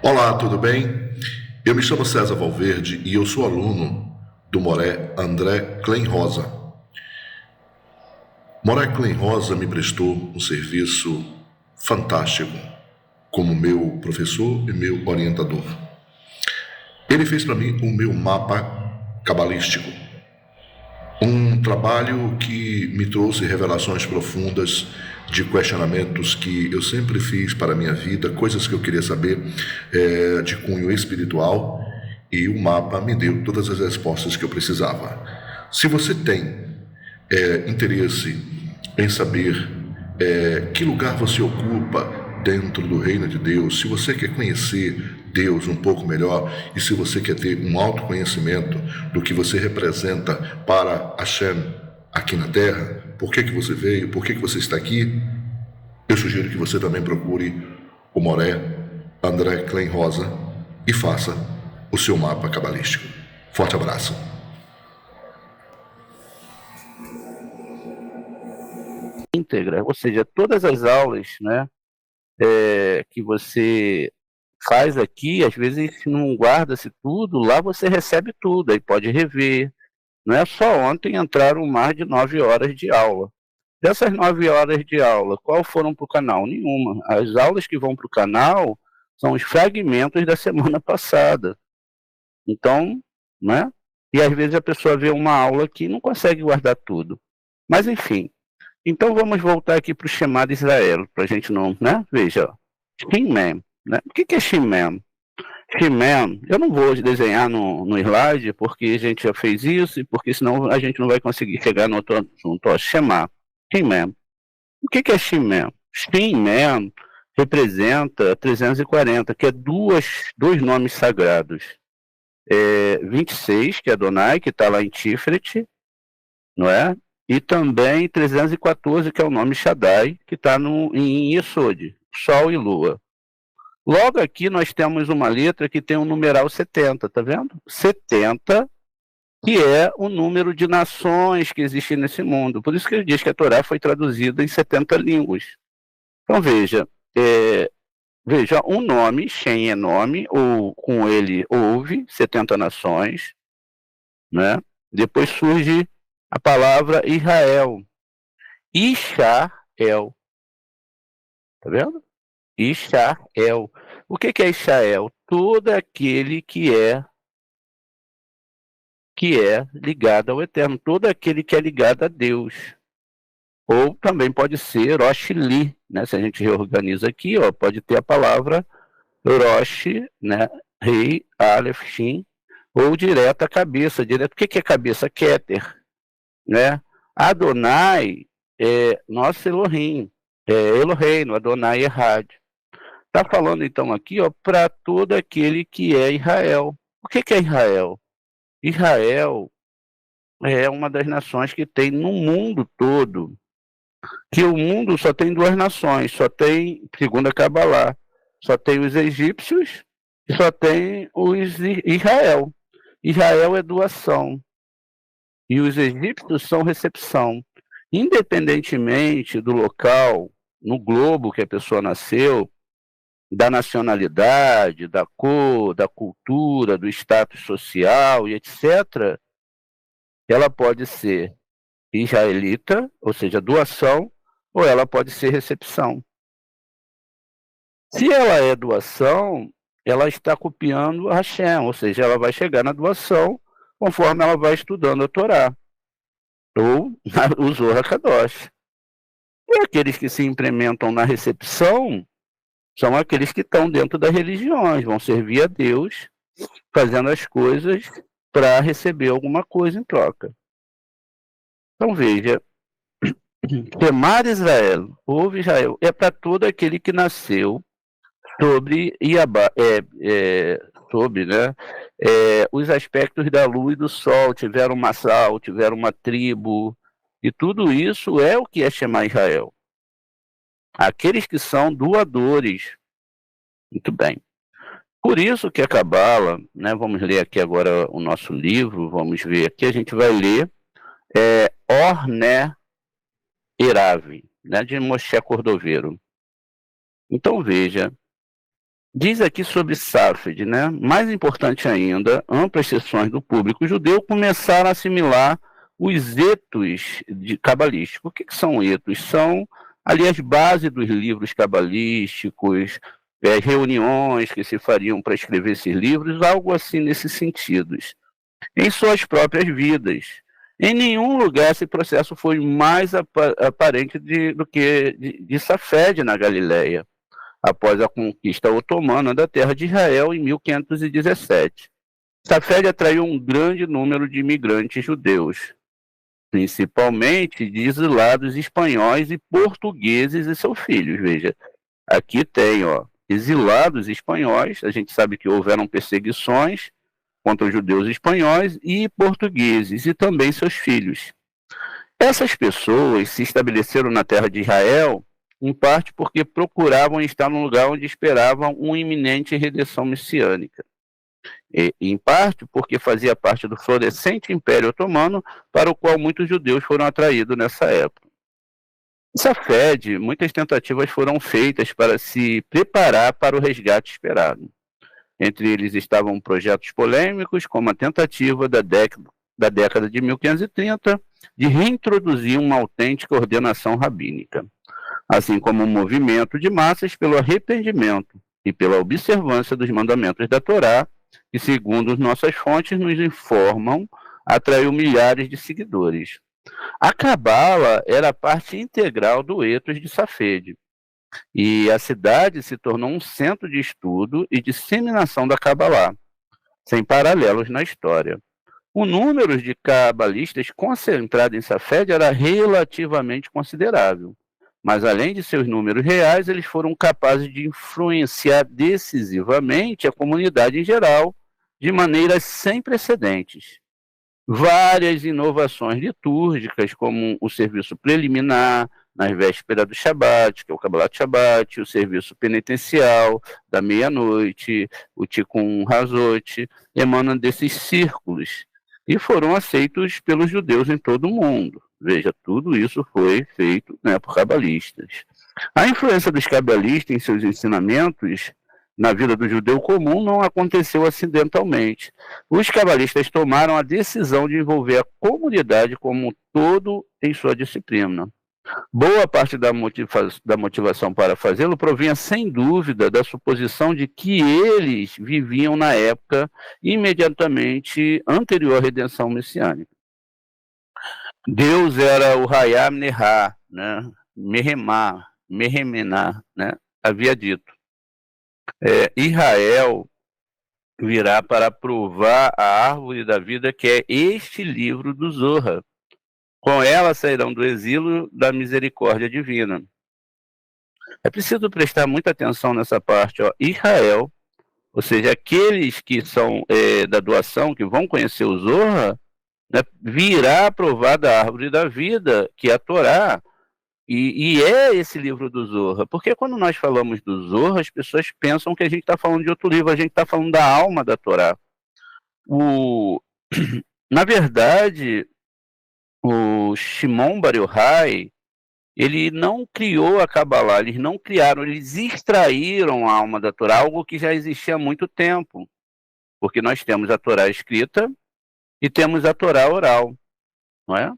Olá, tudo bem? Eu me chamo César Valverde e eu sou aluno do Moré André Klein Rosa. Moré Klein Rosa me prestou um serviço fantástico como meu professor e meu orientador. Ele fez para mim o meu mapa cabalístico, um trabalho que me trouxe revelações profundas de questionamentos que eu sempre fiz para a minha vida, coisas que eu queria saber de cunho espiritual, e o mapa me deu todas as respostas que eu precisava. Se você tem interesse em saber que lugar você ocupa dentro do reino de Deus, se você quer conhecer Deus um pouco melhor e se você quer ter um autoconhecimento do que você representa para Hashem aqui na Terra, por que você veio, por que você está aqui, eu sugiro que você também procure o Moré André Klein Rosa e faça o seu mapa cabalístico. Forte abraço. Íntegra, ou seja, todas as aulas, né, que você faz aqui, às vezes não guarda-se tudo, lá você recebe tudo, aí pode rever. Não é só ontem entraram mais de 9 horas de aula. Dessas 9 horas de aula, qual foram para o canal? Nenhuma. As aulas que vão para o canal são os fragmentos da semana passada. Então, né? E às vezes a pessoa vê uma aula aqui e não consegue guardar tudo. Mas enfim, então vamos voltar aqui para o Shema de Israel, para a gente não, né? Veja, ó. He-Man, né? O que é He-Man? He-Man, eu não vou desenhar no slide, porque a gente já fez isso, e porque senão a gente não vai conseguir chegar no outro assunto. Ó, Shema, He-Man. O que é He-Man? He-Man representa 340, que é dois nomes sagrados. 26, que é Adonai, que está lá em Tiferet, não é? E também 314, que é o nome Shaddai, que está em Yesod, Sol e Lua. Logo aqui nós temos uma letra que tem um numeral 70, tá vendo? 70, que é o número de nações que existem nesse mundo. Por isso que ele diz que a Torá foi traduzida em 70 línguas. Então veja, um nome, Shem é nome, ou com ele houve 70 nações, né? Depois surge a palavra Israel. Ishael, tá vendo? Ishael. O que é Ishael? Todo aquele que é ligado ao Eterno, todo aquele que é ligado a Deus. Ou também pode ser Rosh Li, né? Se a gente reorganiza aqui, ó, pode ter a palavra Rosh, né? Rei, Aleph, Shin, ou direto a cabeça. Direto. O que é cabeça? Keter, né? Adonai é nosso Elohim, é Eloheinu, Adonai Errad. Está falando então aqui, ó, para todo aquele que é Israel. O que é Israel? Israel é uma das nações que tem no mundo todo, que o mundo só tem duas nações, só tem, segundo a Kabbalah, só tem os egípcios e só tem os Israel. Israel é doação e os egípcios são recepção. Independentemente do local, no globo que a pessoa nasceu, da nacionalidade, da cor, da cultura, do status social e etc., ela pode ser israelita, ou seja, doação, ou ela pode ser recepção. Se ela é doação, ela está copiando a Hashem, ou seja, ela vai chegar na doação conforme ela vai estudando a Torá, ou o Zohar Kadosh. E aqueles que se implementam na recepção são aqueles que estão dentro das religiões, vão servir a Deus, fazendo as coisas para receber alguma coisa em troca. Então veja, Temar Israel, ouve Israel, é para todo aquele que nasceu sobre Iabá, sobre, né, os aspectos da lua e do sol, tiveram uma sal, tiveram uma tribo, e tudo isso é o que é chamar Israel. Aqueles que são doadores. Muito bem. Por isso que a Cabala, né, vamos ler aqui agora o nosso livro, vamos ver aqui, a gente vai ler Orné Erave, né, de Moshe Cordoveiro. Então veja, Diz aqui sobre Safed, né? Mais importante ainda, amplas seções do público judeu começaram a assimilar os etos cabalísticos. O que são etos? São ali as bases dos livros cabalísticos, as reuniões que se fariam para escrever esses livros, algo assim nesses sentidos, em suas próprias vidas. Em nenhum lugar esse processo foi mais aparente do que de Safed na Galileia, após a conquista otomana da terra de Israel em 1517. Safed atraiu um grande número de imigrantes judeus, principalmente de exilados espanhóis e portugueses e seus filhos. Veja, aqui tem, exilados espanhóis, a gente sabe que houveram perseguições contra os judeus espanhóis e portugueses, e também seus filhos. Essas pessoas se estabeleceram na terra de Israel, em parte porque procuravam estar num lugar onde esperavam uma iminente redenção messiânica. E, em parte porque fazia parte do florescente Império Otomano, para o qual muitos judeus foram atraídos nessa época. Safed, muitas tentativas foram feitas para se preparar para o resgate esperado. Entre eles estavam projetos polêmicos, como a tentativa da década de 1530 de reintroduzir uma autêntica ordenação rabínica, assim como um movimento de massas pelo arrependimento e pela observância dos mandamentos da Torá, que, segundo nossas fontes, nos informam, atraiu milhares de seguidores. A Cabala era parte integral do ethos de Safed, e a cidade se tornou um centro de estudo e disseminação da Cabalá, sem paralelos na história. O número de cabalistas concentrado em Safed era relativamente considerável, mas além de seus números reais, eles foram capazes de influenciar decisivamente a comunidade em geral, de maneiras sem precedentes. Várias inovações litúrgicas, como o serviço preliminar, nas vésperas do Shabat, que é o Kabbalat Shabbat, o serviço penitencial da meia-noite, o Tikkun Hazot, emanam desses círculos e foram aceitos pelos judeus em todo o mundo. Veja, tudo isso foi feito, né, por cabalistas. A influência dos cabalistas em seus ensinamentos na vida do judeu comum não aconteceu acidentalmente. Os cabalistas tomaram a decisão de envolver a comunidade como um todo em sua disciplina. Boa parte da motivação para fazê-lo provinha, sem dúvida, da suposição de que eles viviam na época imediatamente anterior à redenção messiânica. Deus era o Hayam Nehá, né? Mehemená, né? Havia dito. Israel virá para provar a árvore da vida, que é este livro do Zohar. Com ela sairão do exílio da misericórdia divina. É preciso prestar muita atenção nessa parte. Israel, ou seja, aqueles que são da doação, que vão conhecer o Zohar, né, virá provar da árvore da vida, que é a Torá, e é esse livro do Zohar. Porque quando nós falamos do Zohar, as pessoas pensam que a gente está falando de outro livro, a gente está falando da alma da Torá. Na verdade, o Shimon Bar Yochai, ele não criou a Kabbalah, eles não criaram, eles extraíram a alma da Torá, algo que já existia há muito tempo. Porque nós temos a Torá escrita e temos a Torá oral, não é?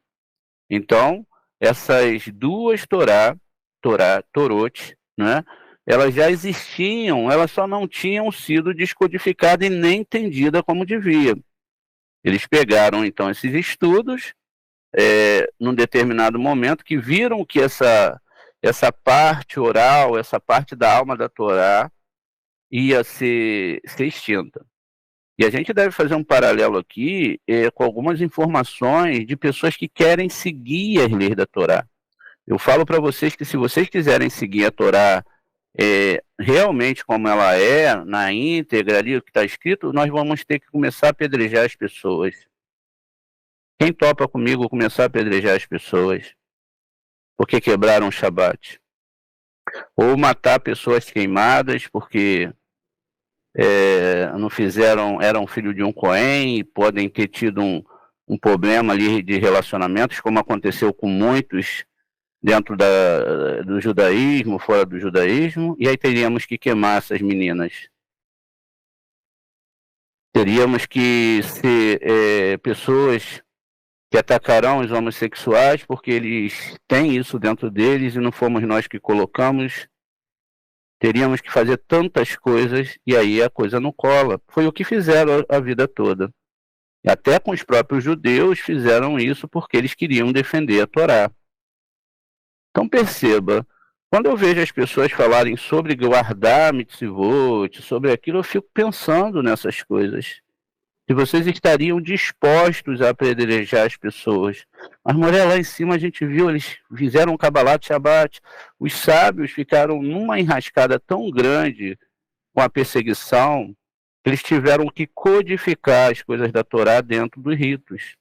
Então, essas duas Torot, né, elas já existiam, elas só não tinham sido descodificadas e nem entendidas como devia. Eles pegaram, então, esses estudos, num determinado momento, que viram que essa parte oral, essa parte da alma da Torá, ia ser extinta. E a gente deve fazer um paralelo aqui com algumas informações de pessoas que querem seguir as leis da Torá. Eu falo para vocês que, se vocês quiserem seguir a Torá realmente como ela é, na íntegra, ali o que está escrito, nós vamos ter que começar a apedrejar as pessoas. Quem topa comigo começar a apedrejar as pessoas porque quebraram o Shabat? Ou matar pessoas queimadas porque não fizeram, eram filho de um Cohen e podem ter tido um problema ali de relacionamentos, como aconteceu com muitos dentro do judaísmo, fora do judaísmo, e aí teríamos que queimar essas meninas. Teríamos que ser pessoas que atacarão os homossexuais porque eles têm isso dentro deles e não fomos nós que colocamos. Teríamos que fazer tantas coisas e aí a coisa não cola. Foi o que fizeram a vida toda. Até com os próprios judeus fizeram isso porque eles queriam defender a Torá. Então perceba, quando eu vejo as pessoas falarem sobre guardar mitzvot, sobre aquilo, eu fico pensando nessas coisas. Se vocês estariam dispostos a apedrejar as pessoas. Mas, Moré, lá em cima a gente viu, eles fizeram um Kabbalat Shabbat, os sábios ficaram numa enrascada tão grande com a perseguição, eles tiveram que codificar as coisas da Torá dentro dos ritos.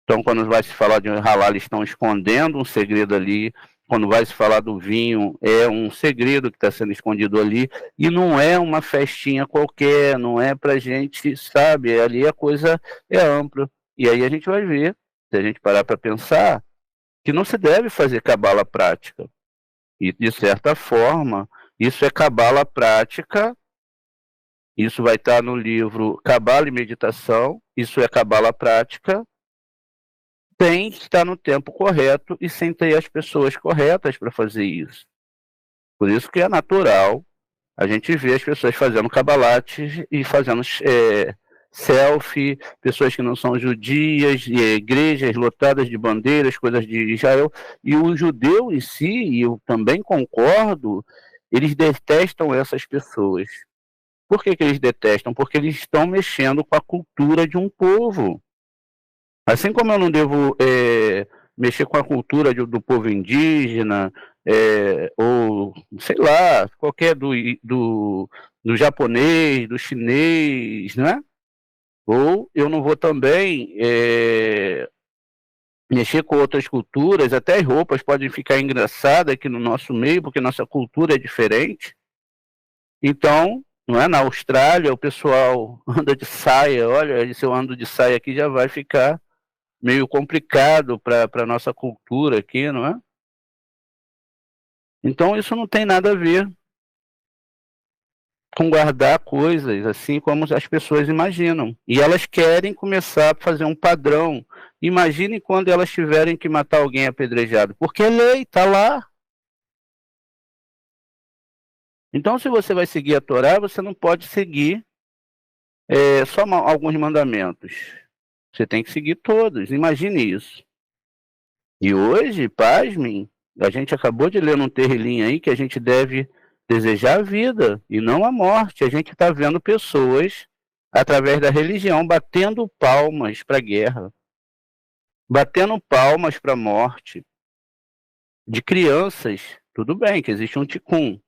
Então, quando vai se falar de halal, eles estão escondendo um segredo ali. Quando vai se falar do vinho, é um segredo que está sendo escondido ali. E não é uma festinha qualquer, não é para gente, sabe? Ali a coisa é ampla. E aí a gente vai ver, se a gente parar para pensar, que não se deve fazer cabala prática. E, de certa forma, isso é cabala prática. Isso vai estar no livro Cabala e Meditação. Isso é cabala prática. Tem que estar no tempo correto e sem ter as pessoas corretas para fazer isso. Por isso que é natural a gente ver as pessoas fazendo cabalates e fazendo selfie, pessoas que não são judias, igrejas lotadas de bandeiras, coisas de Israel. E o judeu em si, e eu também concordo, eles detestam essas pessoas. Por que eles detestam? Porque eles estão mexendo com a cultura de um povo. Assim como eu não devo mexer com a cultura do povo indígena, ou, sei lá, qualquer do japonês, do chinês, né? Ou eu não vou também mexer com outras culturas, até as roupas podem ficar engraçadas aqui no nosso meio, porque nossa cultura é diferente. Então, não é? Na Austrália, o pessoal anda de saia, olha, se eu ando de saia aqui já vai ficar meio complicado para a nossa cultura aqui, não é? Então isso não tem nada a ver com guardar coisas assim como as pessoas imaginam. E elas querem começar a fazer um padrão. Imaginem quando elas tiverem que matar alguém apedrejado, porque é lei, está lá. Então se você vai seguir a Torá, você não pode seguir só alguns mandamentos. Você tem que seguir todos, imagine isso. E hoje, pasmem, a gente acabou de ler num terrelinho aí que a gente deve desejar a vida e não a morte. A gente está vendo pessoas, através da religião, batendo palmas para a guerra, batendo palmas para a morte de crianças. Tudo bem que existe um ticum.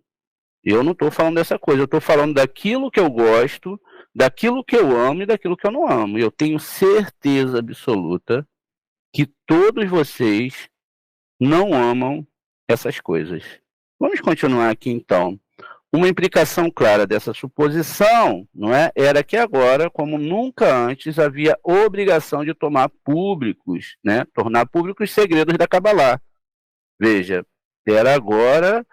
Eu não estou falando dessa coisa, eu estou falando daquilo que eu gosto, daquilo que eu amo e daquilo que eu não amo. Eu tenho certeza absoluta que todos vocês não amam essas coisas. Vamos continuar aqui então. Uma implicação clara dessa suposição, não é, era que agora, como nunca antes, havia obrigação de tomar públicos, né, tornar públicos os segredos da Cabalá. Veja, era agora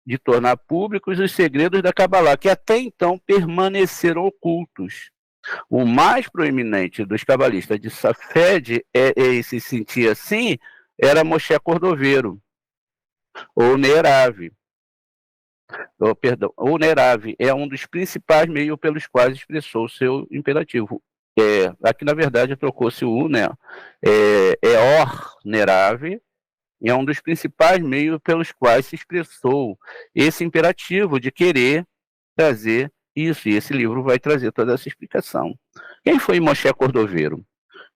de tornar públicos os segredos da Cabalá, que até então permaneceram ocultos. O mais proeminente dos cabalistas de Safed, e se sentia assim, era Moshe Cordoveiro, ou Nerave. O Nerave é um dos principais meios pelos quais expressou o seu imperativo. Aqui, na verdade, trocou-se o U, né? Or Nerave, é um dos principais meios pelos quais se expressou esse imperativo de querer trazer isso. E esse livro vai trazer toda essa explicação. Quem foi Moshe Cordoveiro?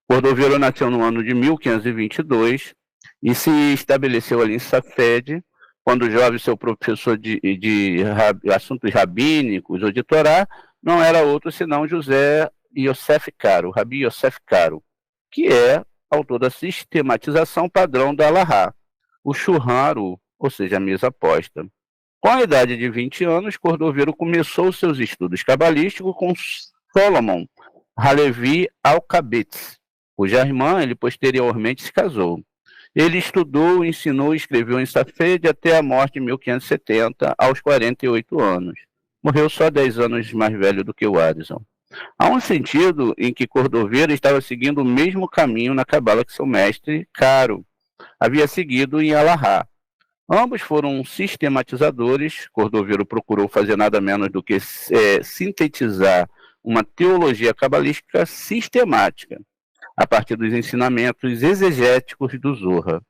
Cordoveiro nasceu no ano de 1522 e se estabeleceu ali em Safed, quando jovem seu professor de assuntos rabínicos ou de Torá não era outro senão José Yosef Caro, Rabi Yosef Caro, que é autor da sistematização padrão da Alahá, o Shulchan, ou seja, a mesa posta. Com a idade de 20 anos, Cordoveiro começou seus estudos cabalísticos com Solomon Halevi Alkabetz, cuja irmã ele posteriormente se casou. Ele estudou, ensinou e escreveu em Safed até a morte em 1570, aos 48 anos. Morreu só 10 anos mais velho do que o Addison. Há um sentido em que Cordoveiro estava seguindo o mesmo caminho na cabala que seu mestre, Caro, havia seguido em Alahá. Ambos foram sistematizadores. Cordoveiro procurou fazer nada menos do que sintetizar uma teologia cabalística sistemática, a partir dos ensinamentos exegéticos do Zohar.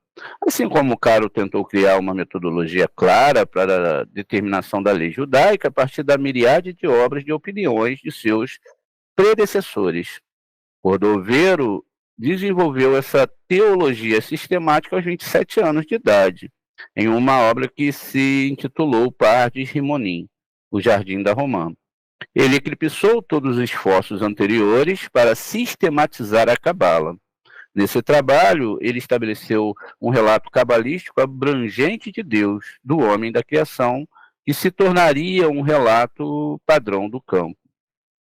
Assim como Caro tentou criar uma metodologia clara para a determinação da lei judaica a partir da miríade de obras de opiniões de seus predecessores. Cordoveiro desenvolveu essa teologia sistemática aos 27 anos de idade, em uma obra que se intitulou Pardes Rimonim, o Jardim da Romã. Ele eclipsou todos os esforços anteriores para sistematizar a Cabala. Nesse trabalho, ele estabeleceu um relato cabalístico abrangente de Deus, do homem e da criação, que se tornaria um relato padrão do campo.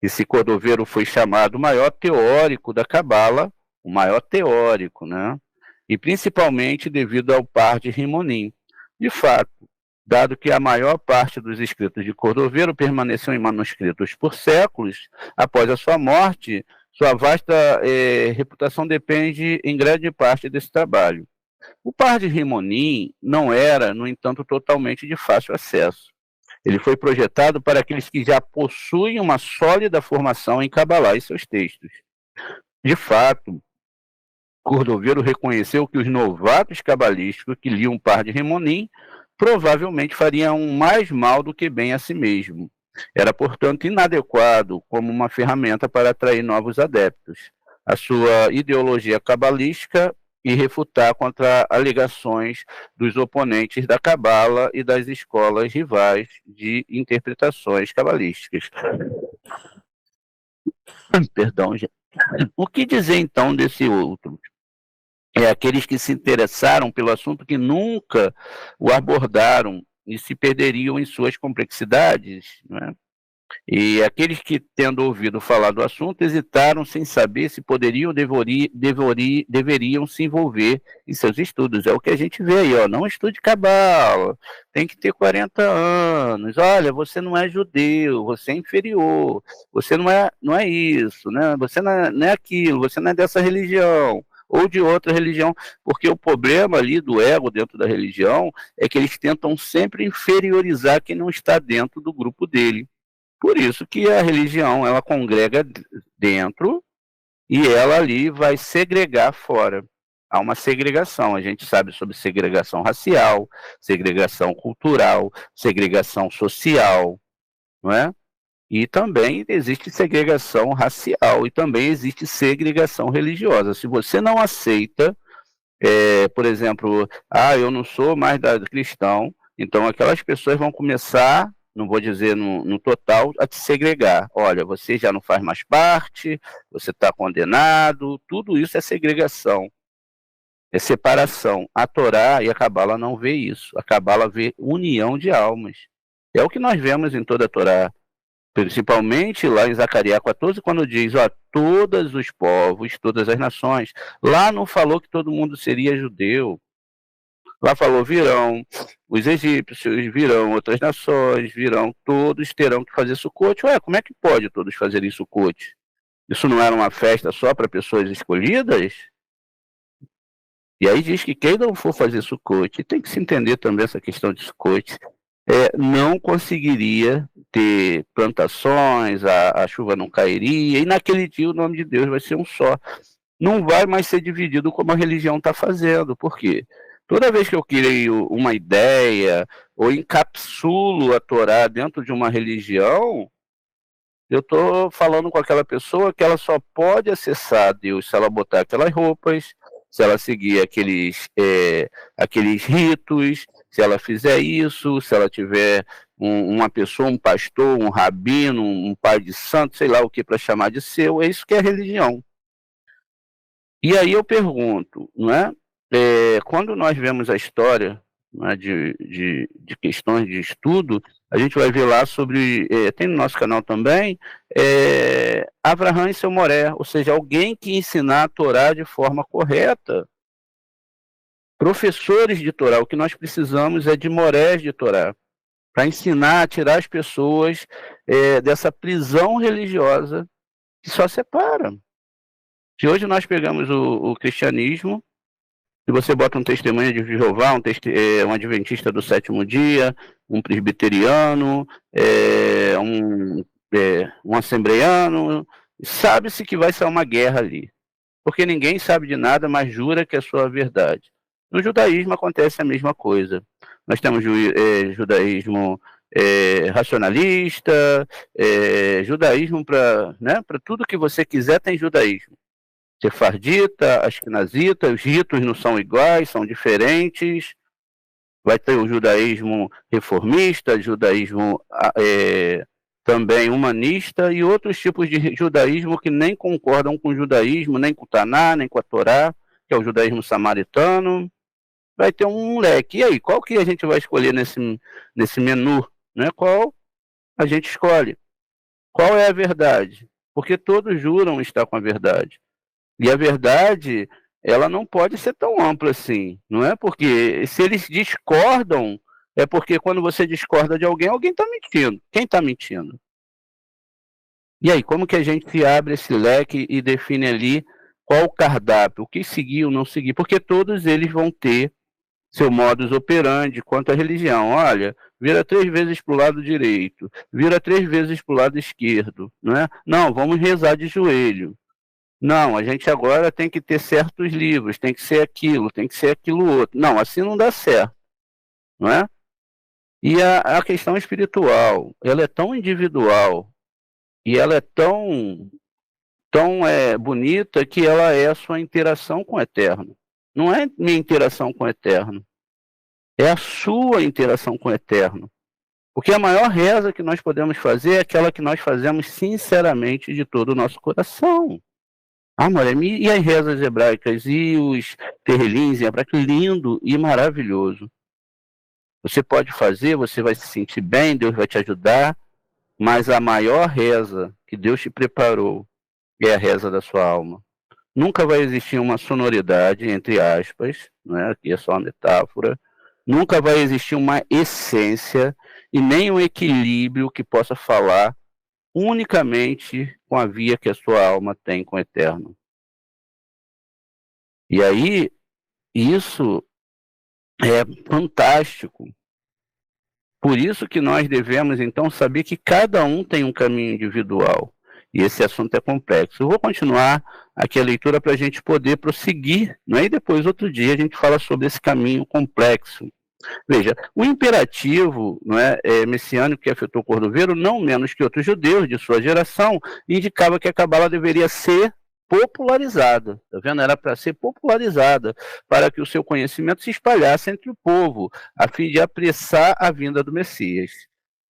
Esse Cordoveiro foi chamado o maior teórico da Cabala, o maior teórico, né? E principalmente devido ao par de Rimonim. De fato, dado que a maior parte dos escritos de Cordoveiro permaneceu em manuscritos por séculos, após a sua morte, sua vasta reputação depende em grande parte desse trabalho. O par de Rimonim não era, no entanto, totalmente de fácil acesso. Ele foi projetado para aqueles que já possuem uma sólida formação em Cabalá e seus textos. De fato, Cordoveiro reconheceu que os novatos cabalísticos que liam o par de Rimonim provavelmente fariam mais mal do que bem a si mesmo. Era, portanto, inadequado como uma ferramenta para atrair novos adeptos. A sua ideologia cabalística e refutar contra alegações dos oponentes da Cabala e das escolas rivais de interpretações cabalísticas. Perdão, gente. O que dizer, então, desse outro? É aqueles que se interessaram pelo assunto que nunca o abordaram e se perderiam em suas complexidades, né? E aqueles que, tendo ouvido falar do assunto, hesitaram sem saber se poderiam ou deveriam se envolver em seus estudos. É o que a gente vê aí, ó. Não estude cabala, tem que ter 40 anos. Olha, você não é judeu, você é inferior, você não é isso, né? Você não é aquilo, você não é dessa religião ou de outra religião, porque o problema ali do ego dentro da religião é que eles tentam sempre inferiorizar quem não está dentro do grupo dele. Por isso que a religião, ela congrega dentro e ela ali vai segregar fora. Há uma segregação, a gente sabe sobre segregação racial, segregação cultural, segregação social, não é? E também existe segregação racial e também existe segregação religiosa. Se você não aceita, por exemplo, eu não sou mais cristão, então aquelas pessoas vão começar, não vou dizer no total, a te segregar. Olha, você já não faz mais parte, você está condenado, tudo isso é segregação, é separação. A Torá e a Cabala não vê isso. A Cabala vê união de almas. É o que nós vemos em toda a Torá, principalmente lá em Zacarias 14, quando diz, todos os povos, todas as nações. Lá não falou que todo mundo seria judeu. Lá falou, virão os egípcios, virão outras nações, todos terão que fazer Sucote. Ué, como é que pode todos fazerem Sucote? Isso não era uma festa só para pessoas escolhidas? E aí diz que quem não for fazer Sucote, tem que se entender também essa questão de Sucote, não conseguiria ter plantações, a chuva não cairia, e naquele dia o nome de Deus vai ser um só. Não vai mais ser dividido como a religião está fazendo. Por quê? Toda vez que eu crio uma ideia ou encapsulo a Torá dentro de uma religião, eu estou falando com aquela pessoa que ela só pode acessar Deus se ela botar aquelas roupas, se ela seguir aqueles ritos, se ela fizer isso, se ela tiver uma pessoa, um pastor, um rabino, um pai de santo, sei lá o que para chamar de seu, é isso que é religião. E aí eu pergunto, não é? Quando nós vemos a história, né, de questões de estudo, a gente vai ver lá sobre, tem no nosso canal também, Avraham e seu Moré, ou seja, alguém que ensinar a Torá de forma correta. professores de Torá. O que nós precisamos é de morés de Torá, para ensinar a tirar as pessoas dessa prisão religiosa que só separa. Se hoje nós pegamos o cristianismo, se você bota um testemunho de Jeová, um adventista do sétimo dia, um presbiteriano, um assembleiano, sabe-se que vai ser uma guerra ali. Porque ninguém sabe de nada, mas jura que é sua verdade. No judaísmo acontece a mesma coisa. Nós temos judaísmo racionalista, judaísmo para tudo que você quiser tem judaísmo. Sefardita, askenazita, os ritos não são iguais, são diferentes. Vai ter o judaísmo reformista, judaísmo também humanista e outros tipos de judaísmo que nem concordam com o judaísmo, nem com o Taná, nem com a Torá, que é o judaísmo samaritano. Vai ter um leque. E aí, qual que a gente vai escolher nesse menu? Né? Qual a gente escolhe? Qual é a verdade? Porque todos juram estar com a verdade. E a verdade, ela não pode ser tão ampla assim, não é? Porque se eles discordam, é porque quando você discorda de alguém, alguém está mentindo. Quem está mentindo? E aí, como que a gente abre esse leque e define ali qual o cardápio, o que seguir ou não seguir? Porque todos eles vão ter seu modus operandi quanto à religião. Olha, vira 3 vezes para o lado direito, vira 3 vezes para o lado esquerdo, não é? Não, vamos rezar de joelho. Não, a gente agora tem que ter certos livros, tem que ser aquilo outro. Não, assim não dá certo, não é? E a questão espiritual, ela é tão individual e ela é tão bonita que ela é a sua interação com o Eterno. Não é minha interação com o Eterno, é a sua interação com o Eterno. Porque a maior reza que nós podemos fazer é aquela que nós fazemos sinceramente de todo o nosso coração. Ah, Moremi, e as rezas hebraicas e os terrelins em hebraico, lindo e maravilhoso. Você pode fazer, você vai se sentir bem, Deus vai te ajudar, mas a maior reza que Deus te preparou é a reza da sua alma. Nunca vai existir uma sonoridade, entre aspas, né? Aqui é só uma metáfora, nunca vai existir uma essência e nem um equilíbrio que possa falar unicamente com a via que a sua alma tem com o Eterno. E aí, isso é fantástico. Por isso que nós devemos, então, saber que cada um tem um caminho individual. E esse assunto é complexo. Eu vou continuar aqui a leitura para a gente poder prosseguir, né? E depois, outro dia, a gente fala sobre esse caminho complexo. Veja, o imperativo, não é, messiânico que afetou Cordoveiro, não menos que outros judeus de sua geração, indicava que a Cabala deveria ser popularizada, tá vendo? Era para ser popularizada, para que o seu conhecimento se espalhasse entre o povo, a fim de apressar a vinda do Messias.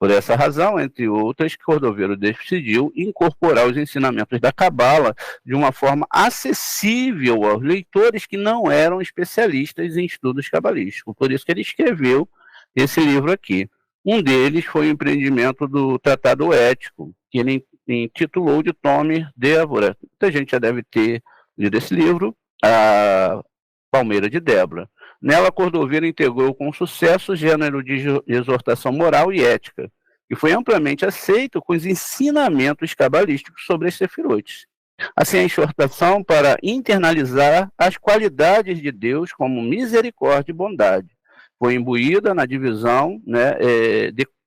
Por essa razão, entre outras, Cordoveiro decidiu incorporar os ensinamentos da Cabala de uma forma acessível aos leitores que não eram especialistas em estudos cabalísticos. Por isso que ele escreveu esse livro aqui. Um deles foi o empreendimento do Tratado Ético, que ele intitulou de Tomer Débora. Muita gente já deve ter lido esse livro, a Palmeira de Débora. Nela, Cordoveiro integrou com sucesso o gênero de exortação moral e ética, que foi amplamente aceito com os ensinamentos cabalísticos sobre as sefirotes. Assim, a exortação para internalizar as qualidades de Deus como misericórdia e bondade foi imbuída na divisão, né,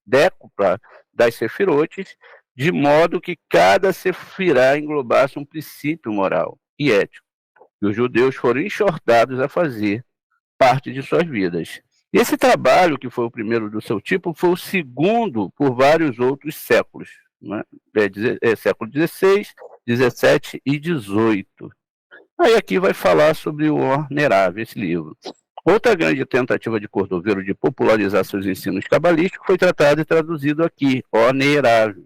décupla das sefirotes, de modo que cada sefirá englobasse um princípio moral e ético, que os judeus foram exortados a fazer parte de suas vidas. Esse trabalho, que foi o primeiro do seu tipo, foi o segundo por vários outros séculos, né? Século XVI, XVII e XVIII. Aí aqui vai falar sobre o Ornerável, esse livro. Outra grande tentativa de Cordoveiro de popularizar seus ensinos cabalísticos foi tratado e traduzido aqui, Ornerável.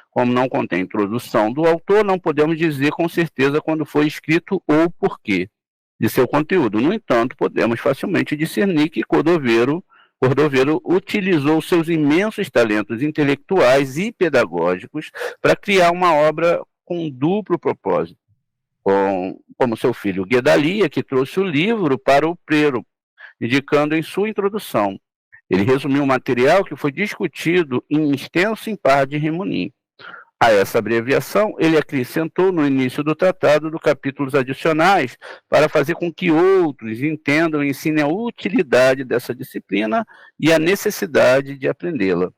Como não contém introdução do autor, não podemos dizer com certeza quando foi escrito ou por quê de seu conteúdo. No entanto, podemos facilmente discernir que Cordoveiro utilizou seus imensos talentos intelectuais e pedagógicos para criar uma obra com duplo propósito, como seu filho Guedalia, que trouxe o livro para o Prero, indicando em sua introdução. Ele resumiu um material que foi discutido em extenso em par de Rimonim. A essa abreviação, ele acrescentou no início do tratado do capítulos adicionais para fazer com que outros entendam e ensinem a utilidade dessa disciplina e a necessidade de aprendê-la.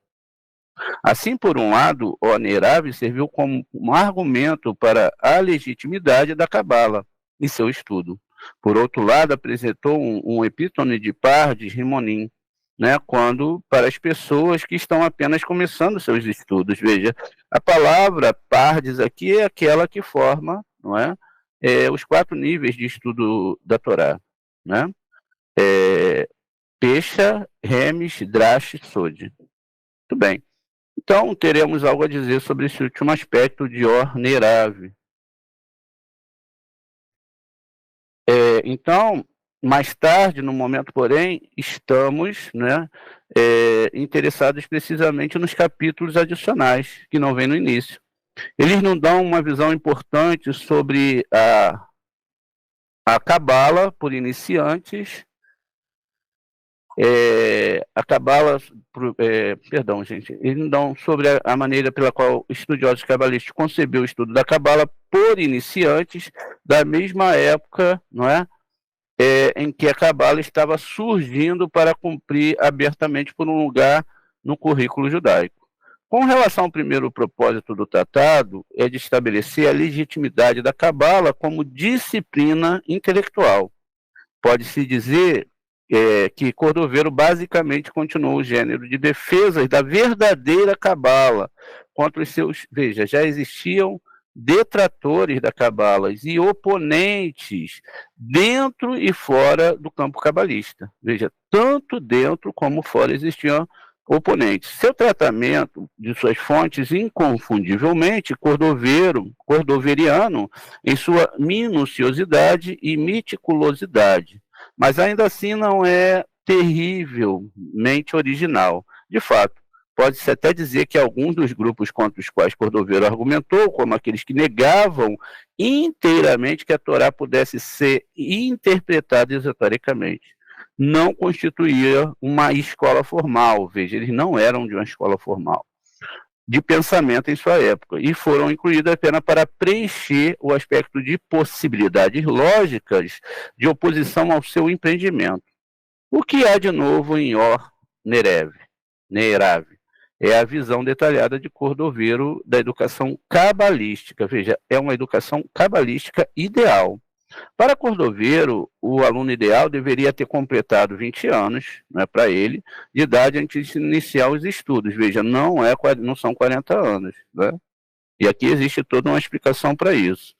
Assim, por um lado, o Neravi serviu como um argumento para a legitimidade da Cabala em seu estudo. Por outro lado, apresentou um epítome de Pardes Rimonim, né, para as pessoas que estão apenas começando seus estudos. Veja, a palavra Pardes aqui é aquela que forma, não é, os 4 níveis de estudo da Torá, né? Pesha, Remes, Drash, Sod. Muito bem. Então, teremos algo a dizer sobre esse último aspecto de Or Neravi. Então, mais tarde, no momento, porém, estamos, né, interessados precisamente nos capítulos adicionais, que não vêm no início. Eles nos dão uma visão importante sobre a Cabala por iniciantes, a Cabala, perdão, gente, eles nos dão sobre a maneira pela qual estudiosos cabalistas concebeu o estudo da Cabala por iniciantes da mesma época, não é? Em que a Cabala estava surgindo para cumprir abertamente por um lugar no currículo judaico. Com relação ao primeiro propósito do tratado, é de estabelecer a legitimidade da Cabala como disciplina intelectual. Pode-se dizer que Cordovero basicamente continuou o gênero de defesas da verdadeira Cabala contra os seus... Veja, já existiam detratores da Cabala e oponentes dentro e fora do campo cabalista. Veja, tanto dentro como fora existiam oponentes. Seu tratamento de suas fontes, inconfundivelmente, cordoveriano, em sua minuciosidade e meticulosidade, mas ainda assim não é terrivelmente original. De fato, pode-se até dizer que alguns dos grupos contra os quais Cordovero argumentou, como aqueles que negavam inteiramente que a Torá pudesse ser interpretada esotericamente, não constituía uma escola formal. Veja, eles não eram de uma escola formal de pensamento em sua época, e foram incluídos apenas para preencher o aspecto de possibilidades lógicas de oposição ao seu empreendimento. O que há de novo em Or Neravi? É a visão detalhada de Cordovero da educação cabalística. Veja, é uma educação cabalística ideal. Para Cordovero, o aluno ideal deveria ter completado 20 anos, né, para ele, de idade antes de iniciar os estudos. Veja, não são 40 anos. Né? E aqui existe toda uma explicação para isso.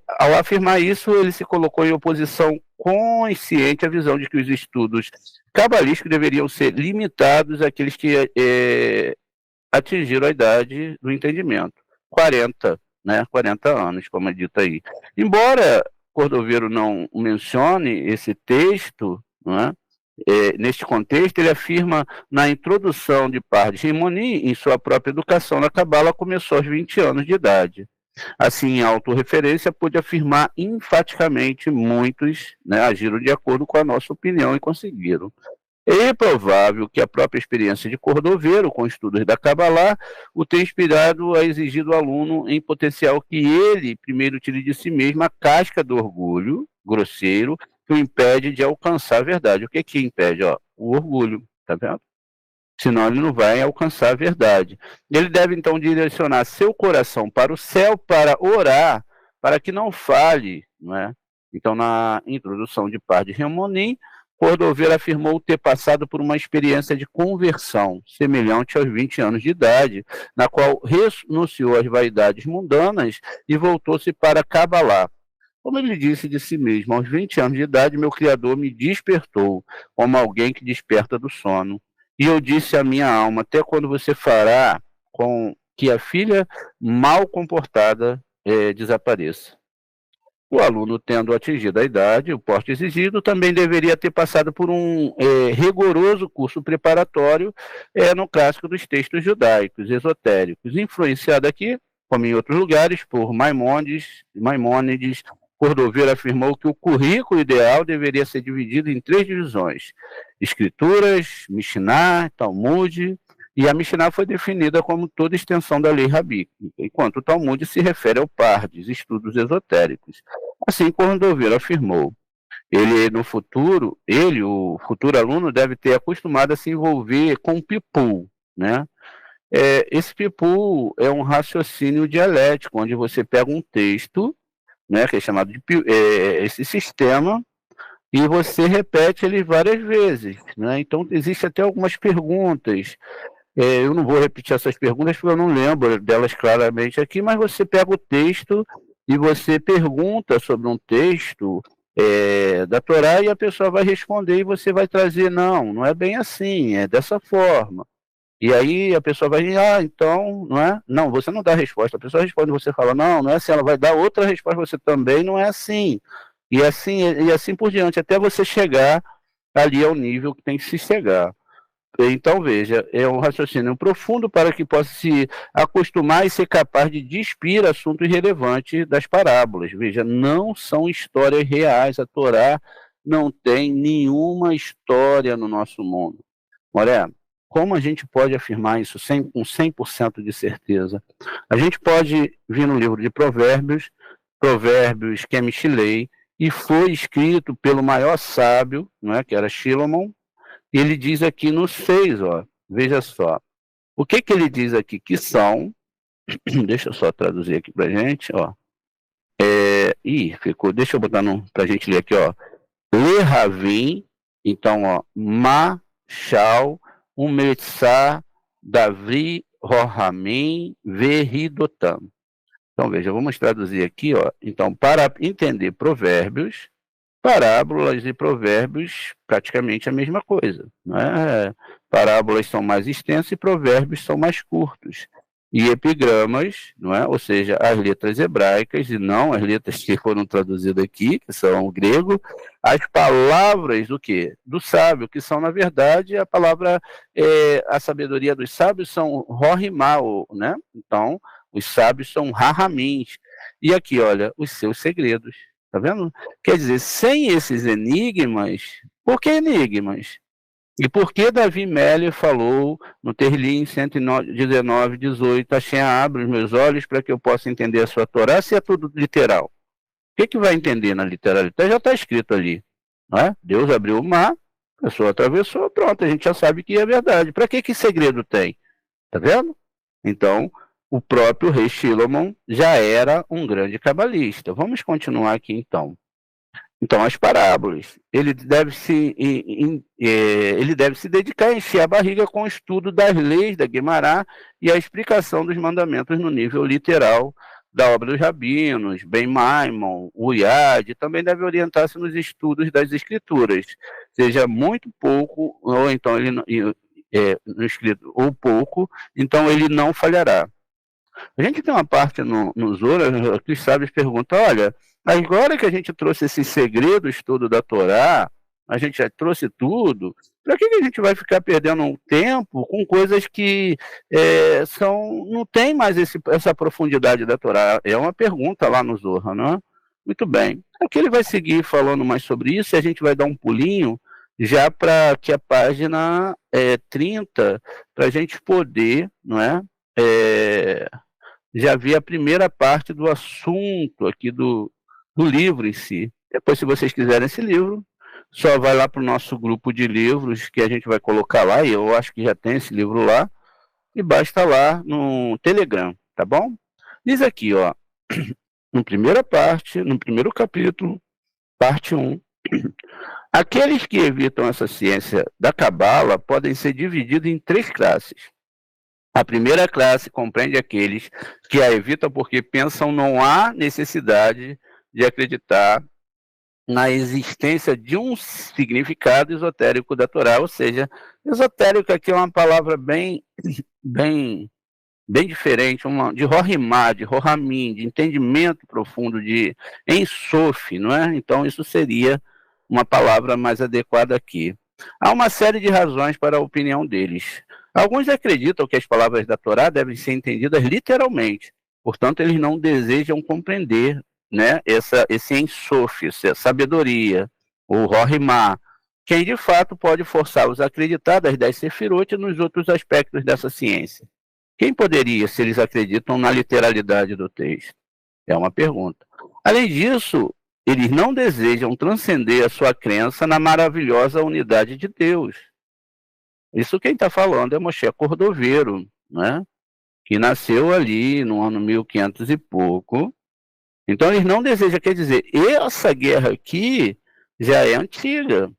Ao afirmar isso, ele se colocou em oposição consciente à visão de que os estudos cabalísticos deveriam ser limitados àqueles que atingiram a idade do entendimento. 40 anos, como é dito aí. Embora Cordovero não mencione esse texto, não é? Neste contexto, ele afirma na introdução de Pardes Rimonim, em sua própria educação na Cabala, começou aos 20 anos de idade. Assim, em autorreferência, pôde afirmar enfaticamente muitos, né, agiram de acordo com a nossa opinião e conseguiram. É provável que a própria experiência de Cordovero com estudos da Kabbalah o tenha inspirado a exigir do aluno em potencial que ele primeiro tire de si mesmo a casca do orgulho grosseiro que o impede de alcançar a verdade. O que impede? O orgulho, tá vendo? Senão ele não vai alcançar a verdade. Ele deve então direcionar seu coração para o céu para orar, para que não fale, não é? Então, na introdução de Pardes Rimonim, Cordovero afirmou ter passado por uma experiência de conversão, semelhante aos 20 anos de idade, na qual renunciou às vaidades mundanas e voltou-se para Kabbalah. Como ele disse de si mesmo, aos 20 anos de idade, meu Criador me despertou, como alguém que desperta do sono. E eu disse à minha alma, até quando você fará com que a filha mal comportada desapareça? O aluno, tendo atingido a idade, o porte exigido, também deveria ter passado por um rigoroso curso preparatório no clássico dos textos judaicos, esotéricos, influenciado aqui, como em outros lugares, por Maimônides, Cordoveiro afirmou que o currículo ideal deveria ser dividido em 3 divisões: Escrituras, Mishnah, Talmud, e a Mishnah foi definida como toda extensão da lei rabínica, enquanto o Talmud se refere ao Pardes, estudos esotéricos. Assim, Cordoveiro afirmou. O futuro aluno, deve ter acostumado a se envolver com Pipu, né? Esse Pipu é um raciocínio dialético, onde você pega um texto, né, que é chamado de esse sistema, e você repete ele várias vezes, né? Então, existe até algumas perguntas. Eu não vou repetir essas perguntas porque eu não lembro delas claramente aqui, mas você pega o texto e você pergunta sobre um texto da Torá e a pessoa vai responder e você vai trazer, não é bem assim, é dessa forma. E aí a pessoa vai dizer, então, não é? Não, você não dá a resposta. A pessoa responde, você fala, não é assim, ela vai dar outra resposta, você também não é assim. E assim por diante, até você chegar ali ao nível que tem que se chegar. Então, veja, é um raciocínio profundo para que possa se acostumar e ser capaz de despir assuntos relevantes das parábolas. Veja, não são histórias reais. A Torá não tem nenhuma história no nosso mundo. Moreno, como a gente pode afirmar isso com 100% de certeza? A gente pode vir no livro de Provérbios que é Mishilei, e foi escrito pelo maior sábio, não é, que era Shilomon. Ele diz aqui no 6, veja só. O que ele diz aqui? Que são, deixa eu só traduzir aqui pra gente, deixa eu botar pra gente ler aqui, Lehavim, então, Machal, Umetzá, Davri, Rohamim, Verridotam. Então, veja, vamos traduzir aqui, Então, para entender provérbios, parábolas e provérbios, praticamente a mesma coisa, né? Parábolas são mais extensas e provérbios são mais curtos. E epigramas, não é? Ou seja, as letras hebraicas e não as letras que foram traduzidas aqui, que são o grego, as palavras do quê? Do sábio, que são, na verdade, a palavra, a sabedoria dos sábios são rorimau, né? Então, os sábios são rahamins. E aqui, olha, os seus segredos. Tá vendo? Quer dizer, sem esses enigmas, por que enigmas? E por que Davi Meller falou no Terlim 119, 18, Hashem abre os meus olhos para que eu possa entender a sua Torá, se é tudo literal? O que vai entender na literalidade? Já está escrito ali. Não é? Deus abriu o mar, a pessoa atravessou, pronto, a gente já sabe que é verdade. Para que segredo tem? Tá vendo? Então, o próprio rei Shilomon já era um grande cabalista. Vamos continuar aqui, então. Então, as parábolas. Ele deve se dedicar a encher a barriga com o estudo das leis da Guemará e a explicação dos mandamentos no nível literal da obra dos rabinos, Ben Maimon, Uyad. Também deve orientar-se nos estudos das escrituras, seja muito pouco, ou então ele no escrito, ou pouco, então ele não falhará. A gente tem uma parte no Zohar que os sábios perguntam, olha, agora que a gente trouxe esses segredos tudo da Torá, a gente já trouxe tudo, para que a gente vai ficar perdendo tempo com coisas que não tem mais essa profundidade da Torá? É uma pergunta lá no Zohar, não é? Muito bem. Aqui ele vai seguir falando mais sobre isso e a gente vai dar um pulinho já para que a página 30, para a gente poder, não é? Já vi a primeira parte do assunto aqui do livro em si. Depois, se vocês quiserem esse livro, só vai lá para o nosso grupo de livros, que a gente vai colocar lá, e eu acho que já tem esse livro lá, e basta lá no Telegram, tá bom? Diz aqui, no primeiro capítulo, parte 1, aqueles que evitam essa ciência da Cabala podem ser divididos em 3 classes. A primeira classe compreende aqueles que a evitam porque pensam não há necessidade de acreditar na existência de um significado esotérico da Torá, ou seja, esotérico aqui é uma palavra bem diferente, de rorimá, de rohamim, de entendimento profundo, de ensof, não é? Então isso seria uma palavra mais adequada aqui. Há uma série de razões para a opinião deles. Alguns acreditam que as palavras da Torá devem ser entendidas literalmente, portanto, eles não desejam compreender né, esse ensof, essa sabedoria, o Rohimá, quem de fato pode forçá-los a acreditar das 10 sefirot e nos outros aspectos dessa ciência? Quem poderia, se eles acreditam na literalidade do texto? É uma pergunta. Além disso, eles não desejam transcender a sua crença na maravilhosa unidade de Deus. Isso quem está falando é Moshe Cordoveiro, né? Que nasceu ali no ano 1500 e pouco. Então eles não desejam, quer dizer, essa guerra aqui já é antiga.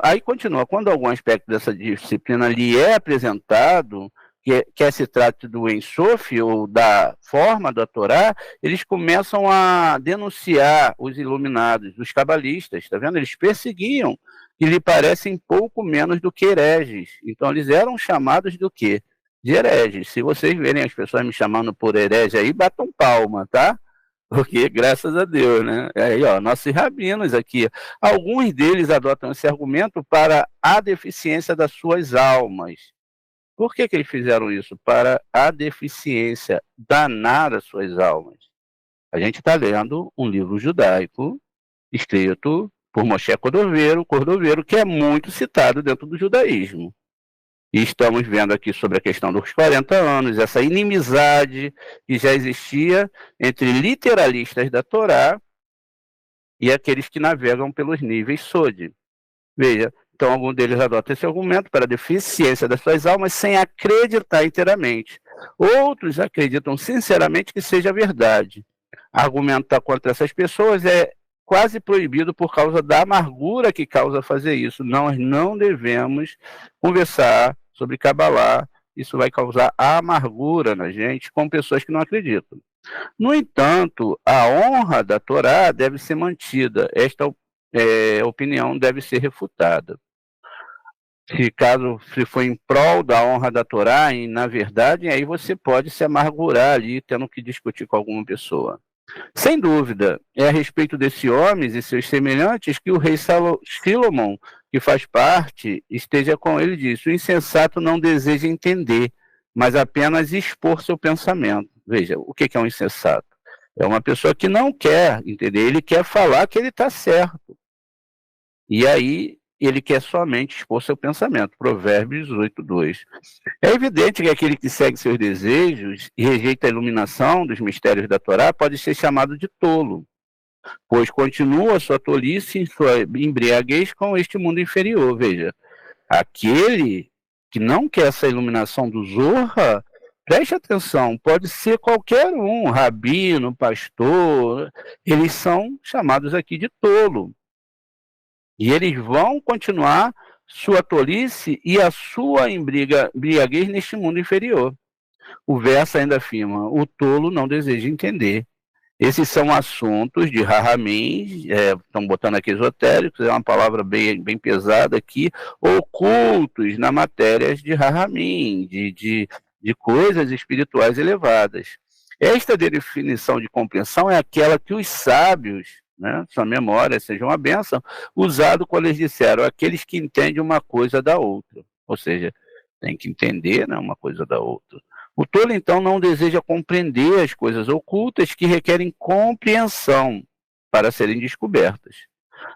Aí continua, quando algum aspecto dessa disciplina lhe é apresentado, quer se trate do Ensof ou da forma da Torá, eles começam a denunciar os iluminados, os cabalistas, está vendo? Eles perseguiam, que lhe parecem pouco menos do que hereges. Então eles eram chamados do quê? De hereges. Se vocês verem as pessoas me chamando por herege aí, batam palma, tá? Porque, graças a Deus, né? Aí, ó, nossos rabinos aqui, alguns deles adotam esse argumento para a deficiência das suas almas. Por que eles fizeram isso? Para a deficiência, danar as suas almas. A gente está lendo um livro judaico, escrito por Moshe Cordoveiro, que é muito citado dentro do judaísmo. E estamos vendo aqui sobre a questão dos 40 anos, essa inimizade que já existia entre literalistas da Torá e aqueles que navegam pelos níveis Sod. Veja, então algum deles adota esse argumento para a deficiência das suas almas sem acreditar inteiramente. Outros acreditam sinceramente que seja verdade. Argumentar contra essas pessoas é quase proibido por causa da amargura que causa fazer isso. Nós não devemos conversar sobre Kabbalah, isso vai causar amargura na gente com pessoas que não acreditam. No entanto, a honra da Torá deve ser mantida, esta opinião deve ser refutada. Se for em prol da honra da Torá, e na verdade, aí você pode se amargurar ali, tendo que discutir com alguma pessoa. Sem dúvida, é a respeito desses homens e seus semelhantes que o rei Salomão, que faz parte, esteja com ele disso. O insensato não deseja entender, mas apenas expor seu pensamento. Veja, o que é um insensato? É uma pessoa que não quer entender, ele quer falar que ele está certo. E aí ele quer somente expor seu pensamento. Provérbios 18:2. É evidente que aquele que segue seus desejos e rejeita a iluminação dos mistérios da Torá pode ser chamado de tolo, pois continua sua tolice e sua embriaguez com este mundo inferior. Veja, aquele que não quer essa iluminação do Zohar, preste atenção, pode ser qualquer um, rabino, pastor, eles são chamados aqui de tolo. E eles vão continuar sua tolice e a sua embriaguez neste mundo inferior. O verso ainda afirma, o tolo não deseja entender. Esses são assuntos de Rahamim, estão botando aqui esotéricos, é uma palavra bem pesada aqui, ocultos na matéria de Rahamim, de coisas espirituais elevadas. Esta definição de compreensão é aquela que os sábios, né, sua memória seja uma bênção, usado quando eles disseram, aqueles que entendem uma coisa da outra. Ou seja, tem que entender, né, uma coisa da outra. O tolo, então, não deseja compreender as coisas ocultas que requerem compreensão para serem descobertas.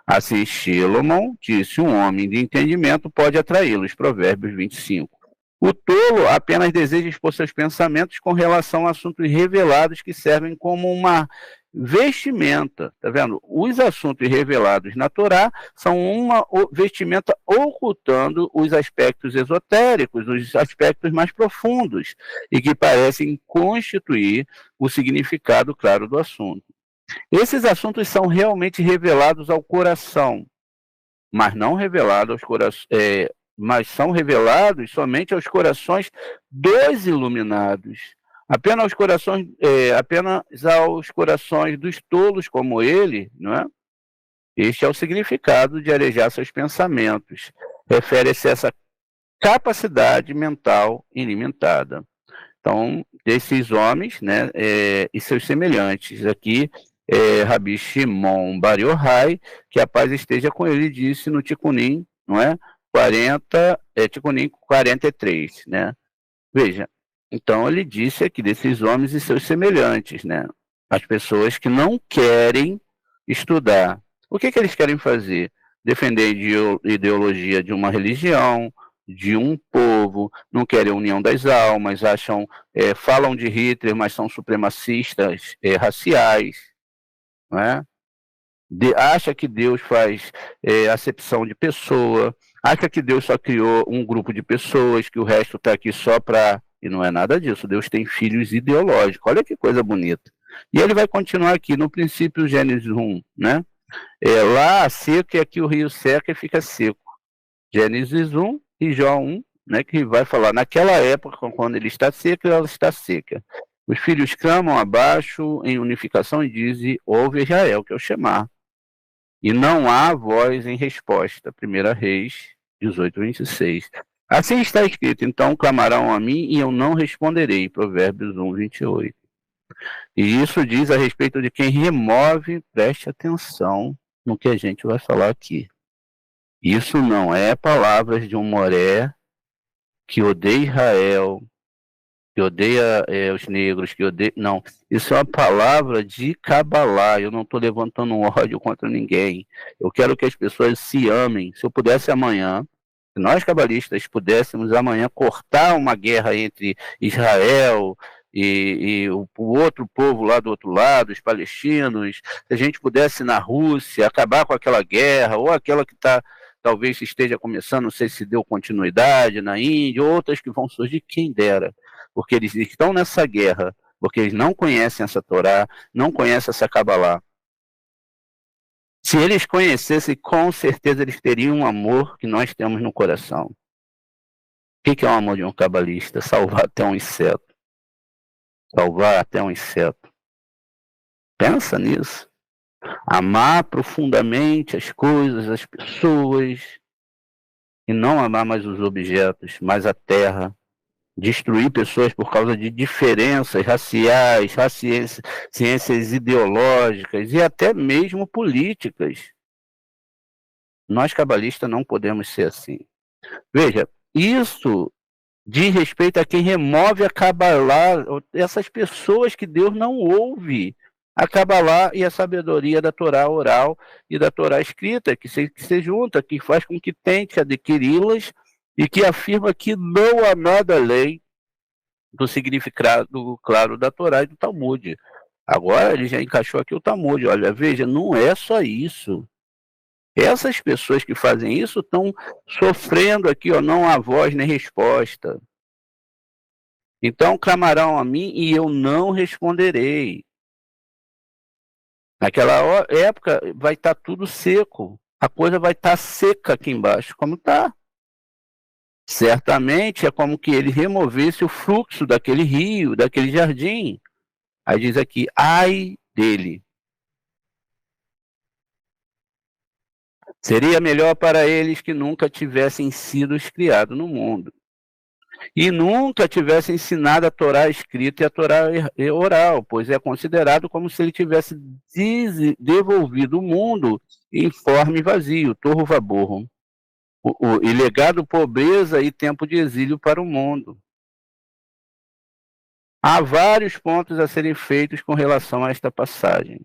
Assim, Shlomo disse, um homem de entendimento pode atraí-los, Provérbios 25. O tolo apenas deseja expor seus pensamentos com relação a assuntos revelados que servem como uma vestimenta, tá vendo? Os assuntos revelados na Torá são uma vestimenta ocultando os aspectos esotéricos, os aspectos mais profundos, e que parecem constituir o significado claro do assunto. Esses assuntos são realmente revelados ao coração, mas não revelados aos mas são revelados somente aos corações dos iluminados. Apenas aos corações dos tolos como ele, não é? Este é o significado de arejar seus pensamentos. Refere-se a essa capacidade mental ilimitada. Então, desses homens, né, e seus semelhantes, aqui, Rabi Shimon Bar Yochai, que a paz esteja com ele, disse no Ticunim, não é? Ticunim 43, né? Veja, então ele disse aqui desses homens e seus semelhantes, né? As pessoas que não querem estudar. O que eles querem fazer? Defender ideologia de uma religião, de um povo, não querem a união das almas, falam de Hitler, mas são supremacistas raciais, não é? Acha que Deus faz acepção de pessoa, acha que Deus só criou um grupo de pessoas, que o resto está aqui só para... E não é nada disso, Deus tem filhos ideológicos, olha que coisa bonita. E ele vai continuar aqui no princípio Gênesis 1, né? Lá seco e aqui o rio seca e fica seco. Gênesis 1 e João 1, né, que vai falar, naquela época, quando ele está seco, ela está seca. Os filhos clamam abaixo em unificação e dizem, ouve Israel, que é o Shemá. E não há voz em resposta. 1 Reis 18, 26. Assim está escrito, então clamarão a mim e eu não responderei. Provérbios 1, 28. E isso diz a respeito de quem remove, preste atenção no que a gente vai falar aqui. Isso não é palavras de um moré que odeia Israel, que odeia os negros, que odeia... Não, isso é uma palavra de Cabalá. Eu não estou levantando um ódio contra ninguém. Eu quero que as pessoas se amem. Se eu pudesse amanhã, se nós cabalistas pudéssemos amanhã cortar uma guerra entre Israel e o outro povo lá do outro lado, os palestinos, se a gente pudesse na Rússia acabar com aquela guerra, ou aquela que talvez esteja começando, não sei se deu continuidade na Índia, outras que vão surgir, quem dera, porque eles estão nessa guerra, porque eles não conhecem essa Torá, não conhecem essa Cabalá. Se eles conhecessem, com certeza eles teriam um amor que nós temos no coração. O que é o amor de um cabalista? Salvar até um inseto. Salvar até um inseto. Pensa nisso. Amar profundamente as coisas, as pessoas, e não amar mais os objetos, mas a terra. Destruir pessoas por causa de diferenças raciais, ciências ideológicas e até mesmo políticas. Nós cabalistas não podemos ser assim. Veja, isso diz respeito a quem remove a Cabalá, essas pessoas que Deus não ouve. A Cabalá e a sabedoria da Torá oral e da Torá escrita, que se junta, que faz com que tente adquiri-las e que afirma que não há nada além do significado claro da Torá e do Talmud. Agora ele já encaixou aqui o Talmud. Olha, veja, não é só isso. Essas pessoas que fazem isso estão sofrendo aqui, não há voz nem resposta. Então clamarão a mim e eu não responderei. Naquela época vai estar tudo seco. A coisa vai estar seca aqui embaixo, como está. Certamente é como que ele removesse o fluxo daquele rio, daquele jardim. Aí diz aqui, ai dele. Seria melhor para eles que nunca tivessem sido criados no mundo. E nunca tivessem ensinado a Torá escrita e a Torá oral, pois é considerado como se ele tivesse devolvido o mundo em forma e vazio, torro vaborro. E legado pobreza e tempo de exílio para o mundo. Há vários pontos a serem feitos com relação a esta passagem.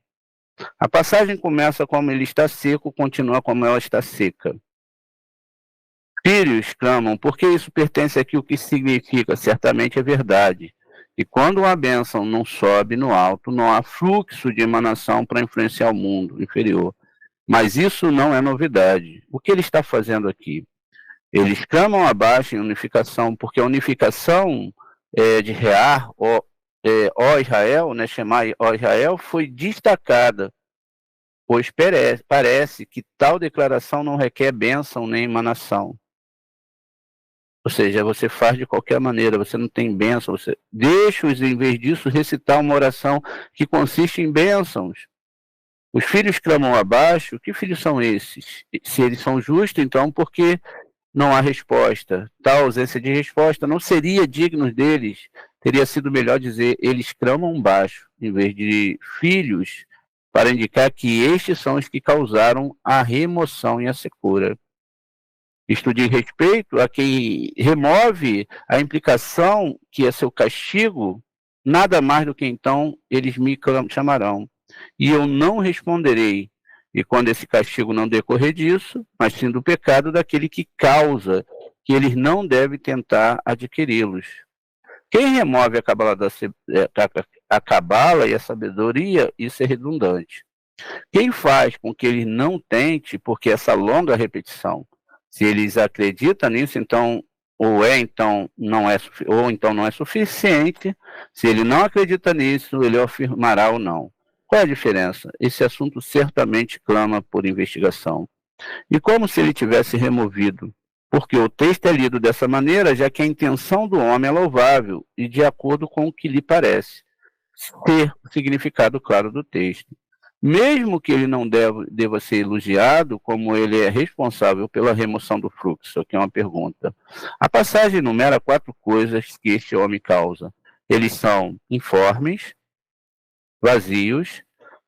A passagem começa como ele está seco, continua como ela está seca. Filhos clamam, porque isso pertence aqui, o que significa? Certamente é verdade. E quando uma bênção não sobe no alto, não há fluxo de emanação para influenciar o mundo inferior. Mas isso não é novidade. O que ele está fazendo aqui? Eles clamam abaixo em unificação, porque a unificação de Rear, ó Israel, né, Shemai, ó Israel, foi destacada, pois parece que tal declaração não requer bênção nem emanação. Ou seja, você faz de qualquer maneira, você não tem bênção, você deixa-os, em vez disso, recitar uma oração que consiste em bênçãos. Os filhos clamam abaixo, que filhos são esses? Se eles são justos, então por que não há resposta? Tal ausência de resposta não seria digno deles. Teria sido melhor dizer, eles clamam baixo, em vez de filhos, para indicar que estes são os que causaram a remoção e a secura. Isto diz respeito a quem remove a implicação que é seu castigo nada mais do que então eles me chamarão, e eu não responderei. E quando esse castigo não decorrer disso, mas sim do pecado daquele que causa, que eles não devem tentar adquiri-los. Quem remove a cabala, a cabala e a sabedoria, isso é redundante. Quem faz com que eles não tente, porque essa longa repetição, se eles acreditam nisso, então então não é, ou então não é suficiente. Se ele não acredita nisso, ele afirmará ou não. Qual é a diferença? Esse assunto certamente clama por investigação. E como se ele tivesse removido, porque o texto é lido dessa maneira, já que a intenção do homem é louvável e de acordo com o que lhe parece ter o significado claro do texto. Mesmo que ele não deva ser elogiado, como ele é responsável pela remoção do fluxo, aqui é uma pergunta. A passagem enumera 4 coisas que este homem causa. Eles são informes, vazios,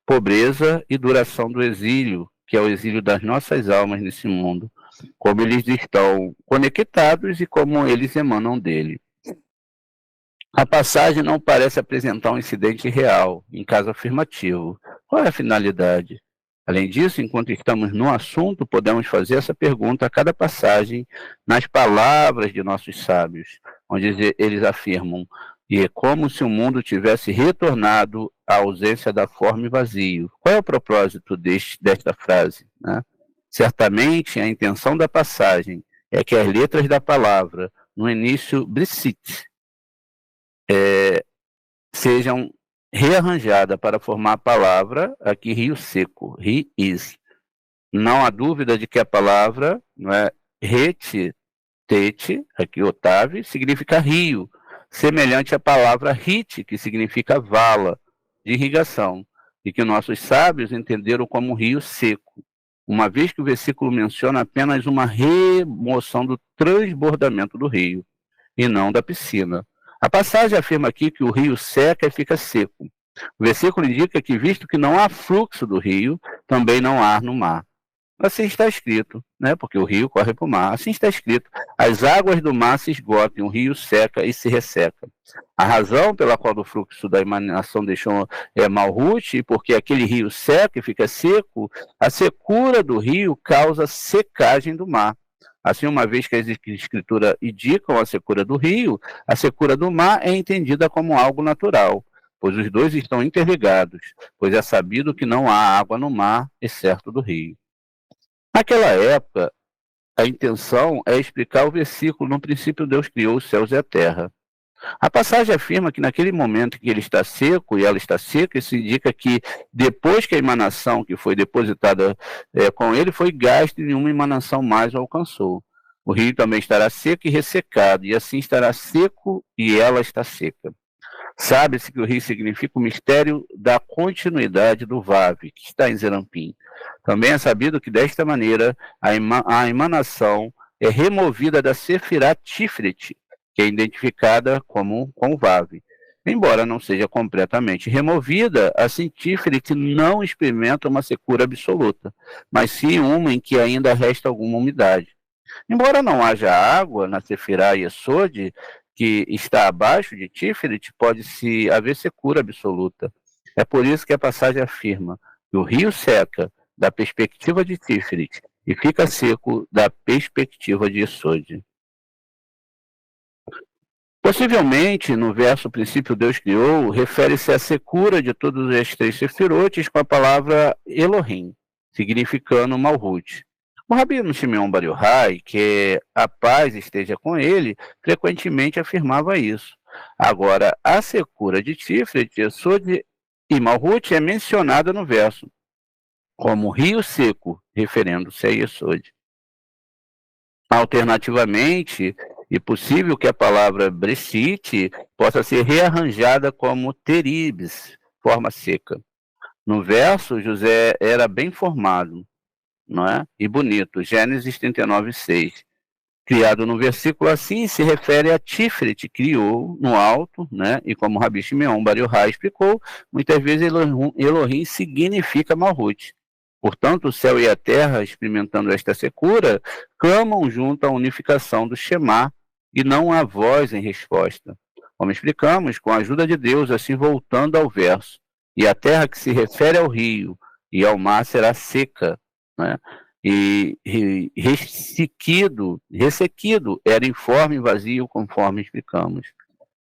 pobreza e duração do exílio, que é o exílio das nossas almas nesse mundo, como eles estão conectados e como eles emanam dele. A passagem não parece apresentar um incidente real, em caso afirmativo. Qual é a finalidade? Além disso, enquanto estamos no assunto, podemos fazer essa pergunta a cada passagem nas palavras de nossos sábios, onde eles afirmam: e é como se o mundo tivesse retornado à ausência da forma e vazio. Qual é o propósito desta frase? Né? Certamente, a intenção da passagem é que as letras da palavra, no início, Brissit, sejam rearranjadas para formar a palavra, aqui, rio seco, is. Não há dúvida de que a palavra, não é, tete, aqui Otávio, significa rio, semelhante à palavra rit, que significa vala, de irrigação, e que nossos sábios entenderam como rio seco, uma vez que o versículo menciona apenas uma remoção do transbordamento do rio, e não da piscina. A passagem afirma aqui que o rio seca e fica seco. O versículo indica que, visto que não há fluxo do rio, também não há ar no mar. Assim está escrito, né? Porque o rio corre para o mar. Assim está escrito: as águas do mar se esgotam, o rio seca e se resseca. A razão pela qual o fluxo da emanação deixou Malhut, e porque aquele rio seca e fica seco, a secura do rio causa secagem do mar. Assim, uma vez que as escrituras indicam a secura do rio, a secura do mar é entendida como algo natural, pois os dois estão interligados, pois é sabido que não há água no mar, exceto do rio. Naquela época, a intenção é explicar o versículo: no princípio Deus criou os céus e a terra. A passagem afirma que naquele momento que ele está seco e ela está seca, isso indica que depois que a emanação que foi depositada com ele foi gasta e nenhuma emanação mais o alcançou. O rio também estará seco e ressecado, e assim estará seco e ela está seca. Sabe-se que o rio significa o mistério da continuidade do Vave, que está em Zerampim. Também é sabido que desta maneira a emanação é removida da Sefirá Tiferet, que é identificada como com o Vave. Embora não seja completamente removida, a Tiferet não experimenta uma secura absoluta, mas sim uma em que ainda resta alguma umidade. Embora não haja água na Sefirá Yesod, que está abaixo de Tiferet, pode-se haver secura absoluta. É por isso que a passagem afirma que o rio seca da perspectiva de Tiferet e fica seco da perspectiva de Yesod. Possivelmente, no verso princípio Deus criou, refere-se à secura de todos os 3 sefirotes com a palavra Elohim, significando Malhut. O Rabino Shimeon Bar Yochai, que a paz esteja com ele, frequentemente afirmava isso. Agora, a secura de Tiferet, Yesod e Malhut é mencionada no verso como rio seco, referindo-se a Yesod. Alternativamente, é possível que a palavra Breshit possa ser rearranjada como teribes, forma seca. No verso, José era bem formado, não é? E bonito. Gênesis 39:6. Criado no versículo assim, se refere a Tiferet, criou no alto, né? E como Rabi Shimeon Bar Yochai explicou, muitas vezes Elohim significa Malhut. Portanto, o céu e a terra, experimentando esta secura, clamam junto à unificação do Shema e não a voz em resposta. como explicamos, com a ajuda de Deus, assim voltando ao verso. E a terra que se refere ao rio e ao mar será seca, né? E ressequido era informe e vazio, conforme explicamos.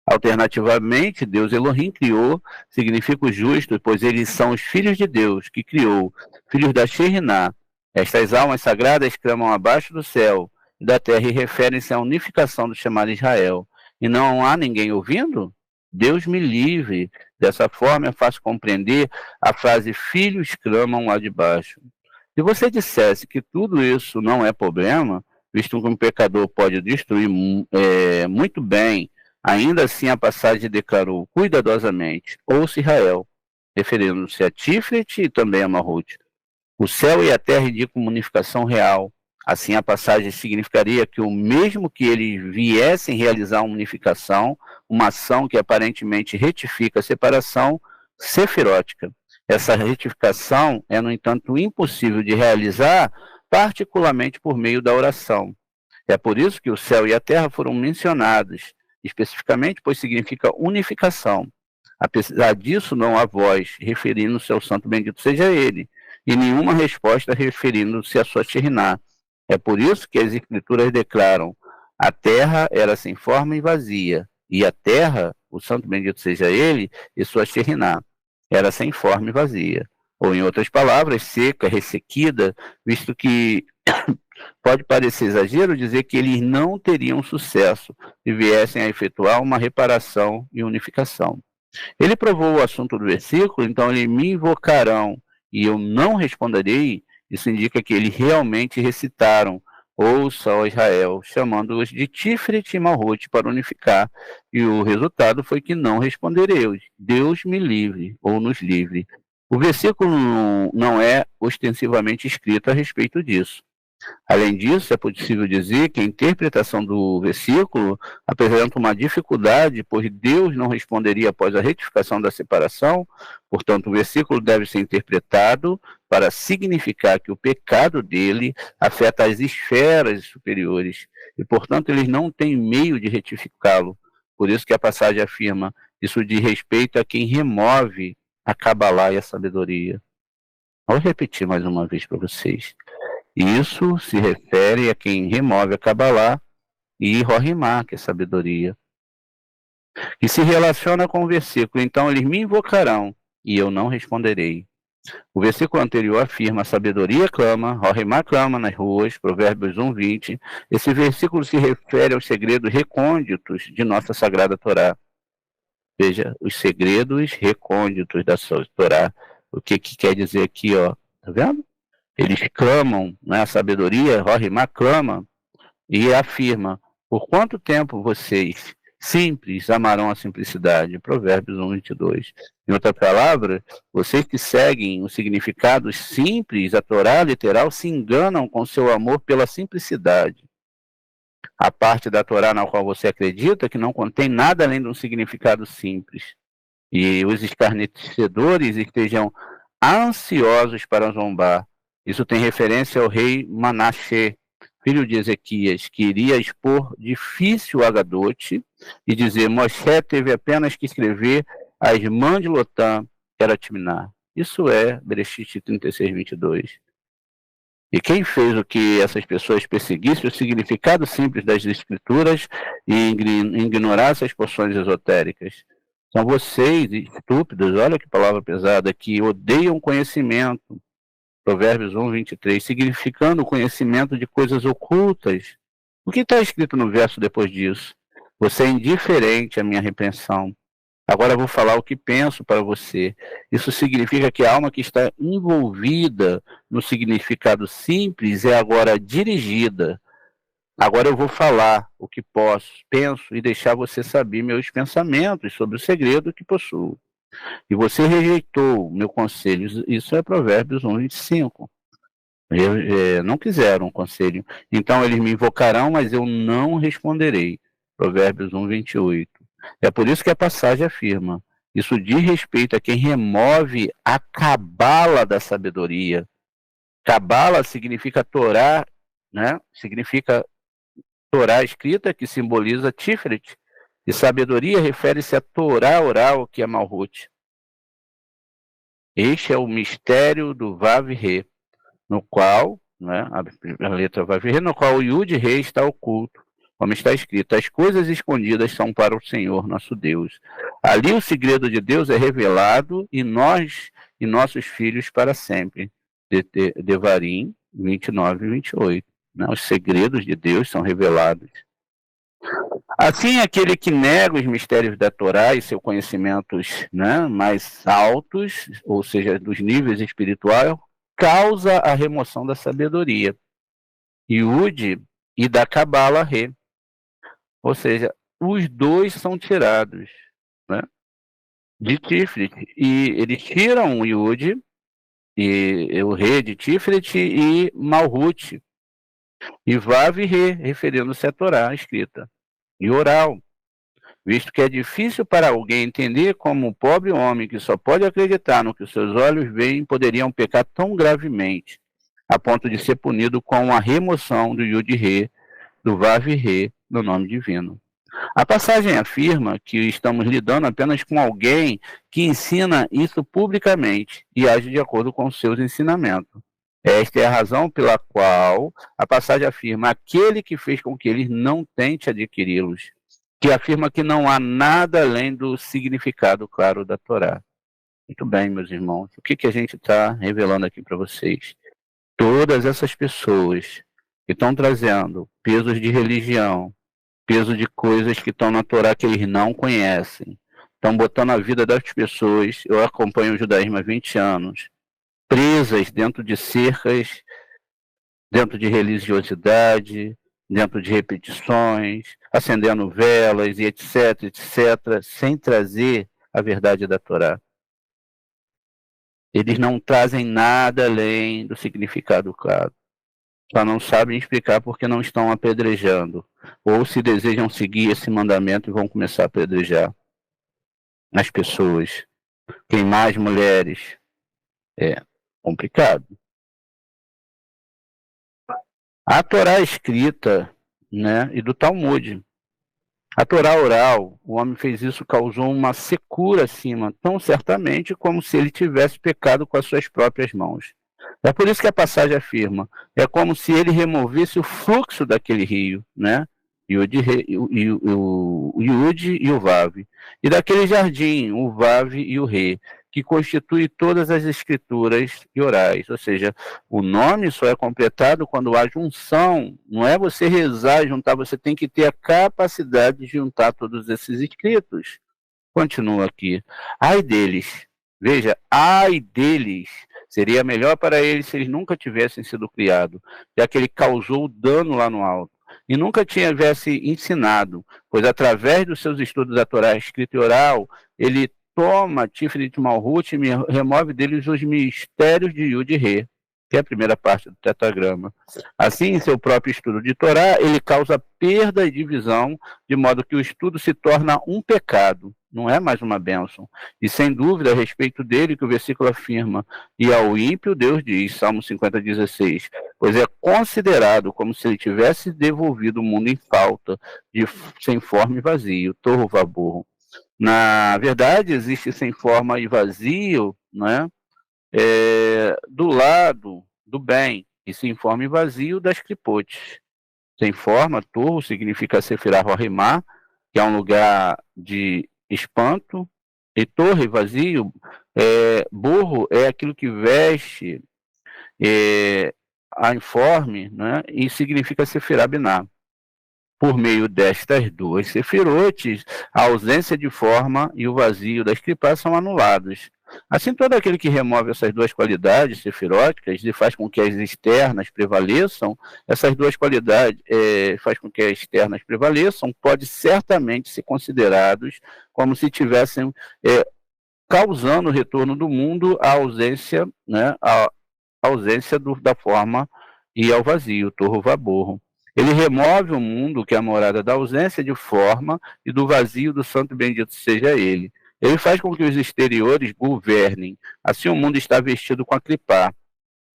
Alternativamente, Deus Elohim criou, significa os justos, pois eles são os filhos de Deus, que criou, filhos da Shekhinah. Estas almas sagradas clamam abaixo do céu e da terra e referem-se à unificação do chamado Israel. E não há ninguém ouvindo? Deus me livre. Dessa forma é fácil compreender a frase filhos clamam lá de baixo. Se você dissesse que tudo isso não é problema, visto que um pecador pode destruir muito bem, ainda assim a passagem declarou cuidadosamente, ouça Israel, referindo-se a Tiferet e também a Malhut. O céu e a terra indicam uma unificação real. Assim a passagem significaria que o mesmo que eles viessem realizar uma unificação, uma ação que aparentemente retifica a separação sefirótica. Essa retificação é, no entanto, impossível de realizar, particularmente por meio da oração. É por isso que o céu e a terra foram mencionados, especificamente, pois significa unificação. Apesar disso, não há voz referindo-se ao santo bendito seja ele, e nenhuma resposta referindo-se à sua Shekhinah. É por isso que as escrituras declaram: a terra era sem forma e vazia, e a terra, o santo bendito seja ele, e sua Shekhinah, era sem forma e vazia. Ou, em outras palavras, seca, ressequida, visto que pode parecer exagero dizer que eles não teriam sucesso se viessem a efetuar uma reparação e unificação. Ele provou o assunto do versículo, então eles me invocarão e eu não responderei. Isso indica que eles realmente recitaram: ouça, ó Israel, chamando-os de Tiferet e Malhut para unificar. E o resultado foi que não responderei. Deus me livre, ou nos livre. O versículo não é ostensivamente escrito a respeito disso. Além disso, é possível dizer que a interpretação do versículo apresenta uma dificuldade, pois Deus não responderia após a retificação da separação. Portanto, o versículo deve ser interpretado para significar que o pecado dele afeta as esferas superiores e, portanto, eles não têm meio de retificá-lo. Por isso que a passagem afirma: isso diz respeito a quem remove a Cabalá e a sabedoria. Vou repetir mais uma vez para vocês. Isso se refere a quem remove a Cabalá e Rohimá, que é sabedoria, que se relaciona com o versículo. Então eles me invocarão e eu não responderei. O versículo anterior afirma: a sabedoria clama, Rohimá clama nas ruas, Provérbios 1:20. Esse versículo se refere aos segredos recônditos de nossa Sagrada Torá. Veja, os segredos recônditos da Torá. O que quer dizer aqui, ó? Tá vendo? Eles clamam, né, a sabedoria, Rohimá clama e afirma: por quanto tempo vocês, simples, amarão a simplicidade? Provérbios 1:22. Em outra palavra, vocês que seguem o significado simples, a Torá literal, se enganam com seu amor pela simplicidade. A parte da Torá na qual você acredita que não contém nada além de um significado simples. E os escarnecedores estejam ansiosos para zombar. Isso tem referência ao rei Manassé, filho de Ezequias, que iria expor difícil Agadote e dizer: Moshe teve apenas que escrever a irmã de Lotã, que era Timná. Isso é Bereshit 36:22. E quem fez o que essas pessoas perseguissem o significado simples das escrituras e ignorassem as porções esotéricas? São vocês, estúpidos, olha que palavra pesada, que odeiam conhecimento. Provérbios 1:23, significando o conhecimento de coisas ocultas. O que está escrito no verso depois disso? Você é indiferente à minha repreensão. Agora vou falar o que penso para você. Isso significa que a alma que está envolvida no significado simples é agora dirigida. Agora eu vou falar o que penso e deixar você saber meus pensamentos sobre o segredo que possuo. E você rejeitou o meu conselho. Isso é Provérbios 1:25. Não quiseram um conselho. Então eles me invocarão, mas eu não responderei. Provérbios 1:28. É por isso que a passagem afirma: isso diz respeito a quem remove a cabala da sabedoria. Cabala significa Torá, né? Significa Torá escrita, que simboliza Tiferet, E sabedoria refere-se à Torá oral, que é Malhut. Este é o mistério do Vav Re, no qual, né, a letra Vav Re, no qual o Yud Re está oculto, como está escrito: as coisas escondidas são para o Senhor, nosso Deus. Ali o segredo de Deus é revelado, e nós e nossos filhos para sempre. Devarim 29 e 28. Né? Os segredos de Deus são revelados. Assim, aquele que nega os mistérios da Torá e seus conhecimentos, né, mais altos, ou seja, dos níveis espirituais, causa a remoção da sabedoria. Yud e da Kabbalah Re. Ou seja, os dois são tirados, né, de Tiferet. E eles tiram o Yud, e o Re de Tiferet, e Malhut, e Vav Re, referindo-se à Torá escrita, e oral, visto que é difícil para alguém entender como o pobre homem que só pode acreditar no que os seus olhos veem poderiam pecar tão gravemente, a ponto de ser punido com a remoção do Yud Re, do Vav Re, do nome divino. A passagem afirma que estamos lidando apenas com alguém que ensina isso publicamente e age de acordo com os seus ensinamentos. Esta é a razão pela qual a passagem afirma aquele que fez com que eles não tente adquiri-los, que afirma que não há nada além do significado claro da Torá. Muito bem, meus irmãos, o que a gente está revelando aqui para vocês? Todas essas pessoas que estão trazendo pesos de religião, peso de coisas que estão na Torá que eles não conhecem, estão botando a vida das pessoas, eu acompanho o judaísmo há 20 anos, presas dentro de cercas, dentro de religiosidade, dentro de repetições, acendendo velas e etc, etc, sem trazer a verdade da Torá. Eles não trazem nada além do significado claro. Só não sabem explicar porque não estão apedrejando. Ou se desejam seguir esse mandamento e vão começar a apedrejar as pessoas. Queimar as mulheres. É complicado. A Torá escrita, né, e do Talmud. A Torá oral, o homem fez isso, causou uma secura acima, tão certamente como se ele tivesse pecado com as suas próprias mãos. É por isso que a passagem afirma, é como se ele removesse o fluxo daquele rio, né? O Yud e o Vav. E daquele jardim, o Vav e o Re, que constitui todas as escrituras e orais. Ou seja, o nome só é completado quando há junção. Não é você rezar e juntar, você tem que ter a capacidade de juntar todos esses escritos. Continua aqui. Ai deles. Veja, ai deles. Seria melhor para eles se eles nunca tivessem sido criados, já que ele causou dano lá no alto. E nunca tivesse ensinado, pois através dos seus estudos da Torá escrita e oral, ele toma Tiferet Malhut e remove deles os mistérios de Yud e Re, que é a primeira parte do tetragrama. Assim, em seu próprio estudo de Torá, ele causa perda e divisão, de modo que o estudo se torna um pecado, não é mais uma bênção. E sem dúvida, a respeito dele, que o versículo afirma, e ao ímpio Deus diz, Salmo 50:16, pois é considerado como se ele tivesse devolvido o mundo em falta, sem forma e vazio, torro vaborro. Na verdade, existe sem forma e vazio, né, do lado do bem, e sem forma e vazio das clipotes. Sem forma, torro significa Sefirah Rorimá, que é um lugar de espanto, e torre, vazio, burro é aquilo que veste a informe, né, e significa Sefirah Biná. Por meio destas duas sefirotes, a ausência de forma e o vazio das clipás são anulados. Assim, todo aquele que remove essas duas qualidades sefiróticas e faz com que as externas prevaleçam, essas duas qualidades faz com que as externas prevaleçam, pode certamente ser considerados como se tivessem causando o retorno do mundo à ausência, né, a ausência da forma e ao vazio, torro vaborro. Ele remove o mundo, que é a morada da ausência de forma e do vazio do santo bendito seja ele. Ele faz com que os exteriores governem. Assim o mundo está vestido com a clipá,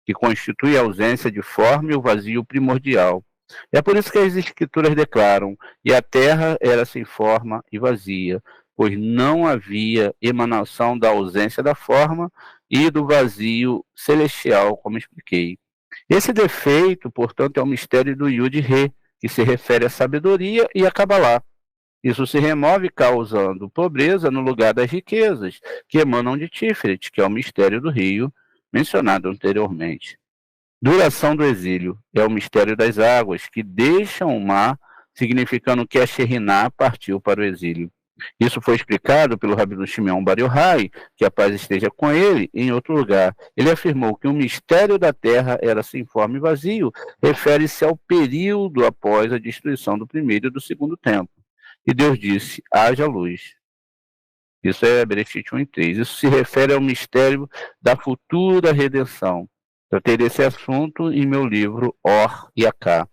que constitui a ausência de forma e o vazio primordial. É por isso que as Escrituras declaram: e a terra era sem forma e vazia, pois não havia emanação da ausência da forma e do vazio celestial, como expliquei. Esse defeito, portanto, é o mistério do Yud-Re, que se refere à sabedoria e à Cabalá. Isso se remove causando pobreza no lugar das riquezas, que emanam de Tiferet, que é o mistério do rio, mencionado anteriormente. Duração do exílio é o mistério das águas, que deixam o mar, significando que a Sheriná partiu para o exílio. Isso foi explicado pelo Rabino Shimeon Bar Yochai, que a paz esteja com ele, em outro lugar. Ele afirmou que o mistério da terra era sem forma e vazio, refere-se ao período após a destruição do primeiro e do segundo templo. E Deus disse: haja luz. Isso é Bereshit 1:3. Isso se refere ao mistério da futura redenção. Tratei desse assunto em meu livro Or e Acá.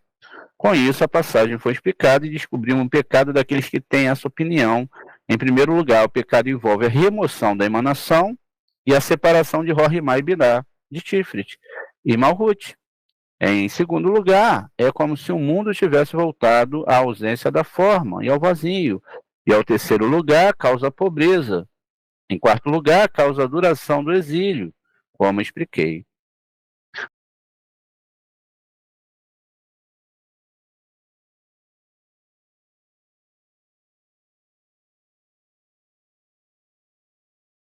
Com isso, a passagem foi explicada e descobrimos um pecado daqueles que têm essa opinião. Em primeiro lugar, o pecado envolve a remoção da emanação e a separação de Rorimá e Binah, de Tiferet e Malhut. Em segundo lugar, é como se o mundo tivesse voltado à ausência da forma e ao vazio. E ao terceiro lugar, causa a pobreza. Em quarto lugar, causa a duração do exílio, como expliquei.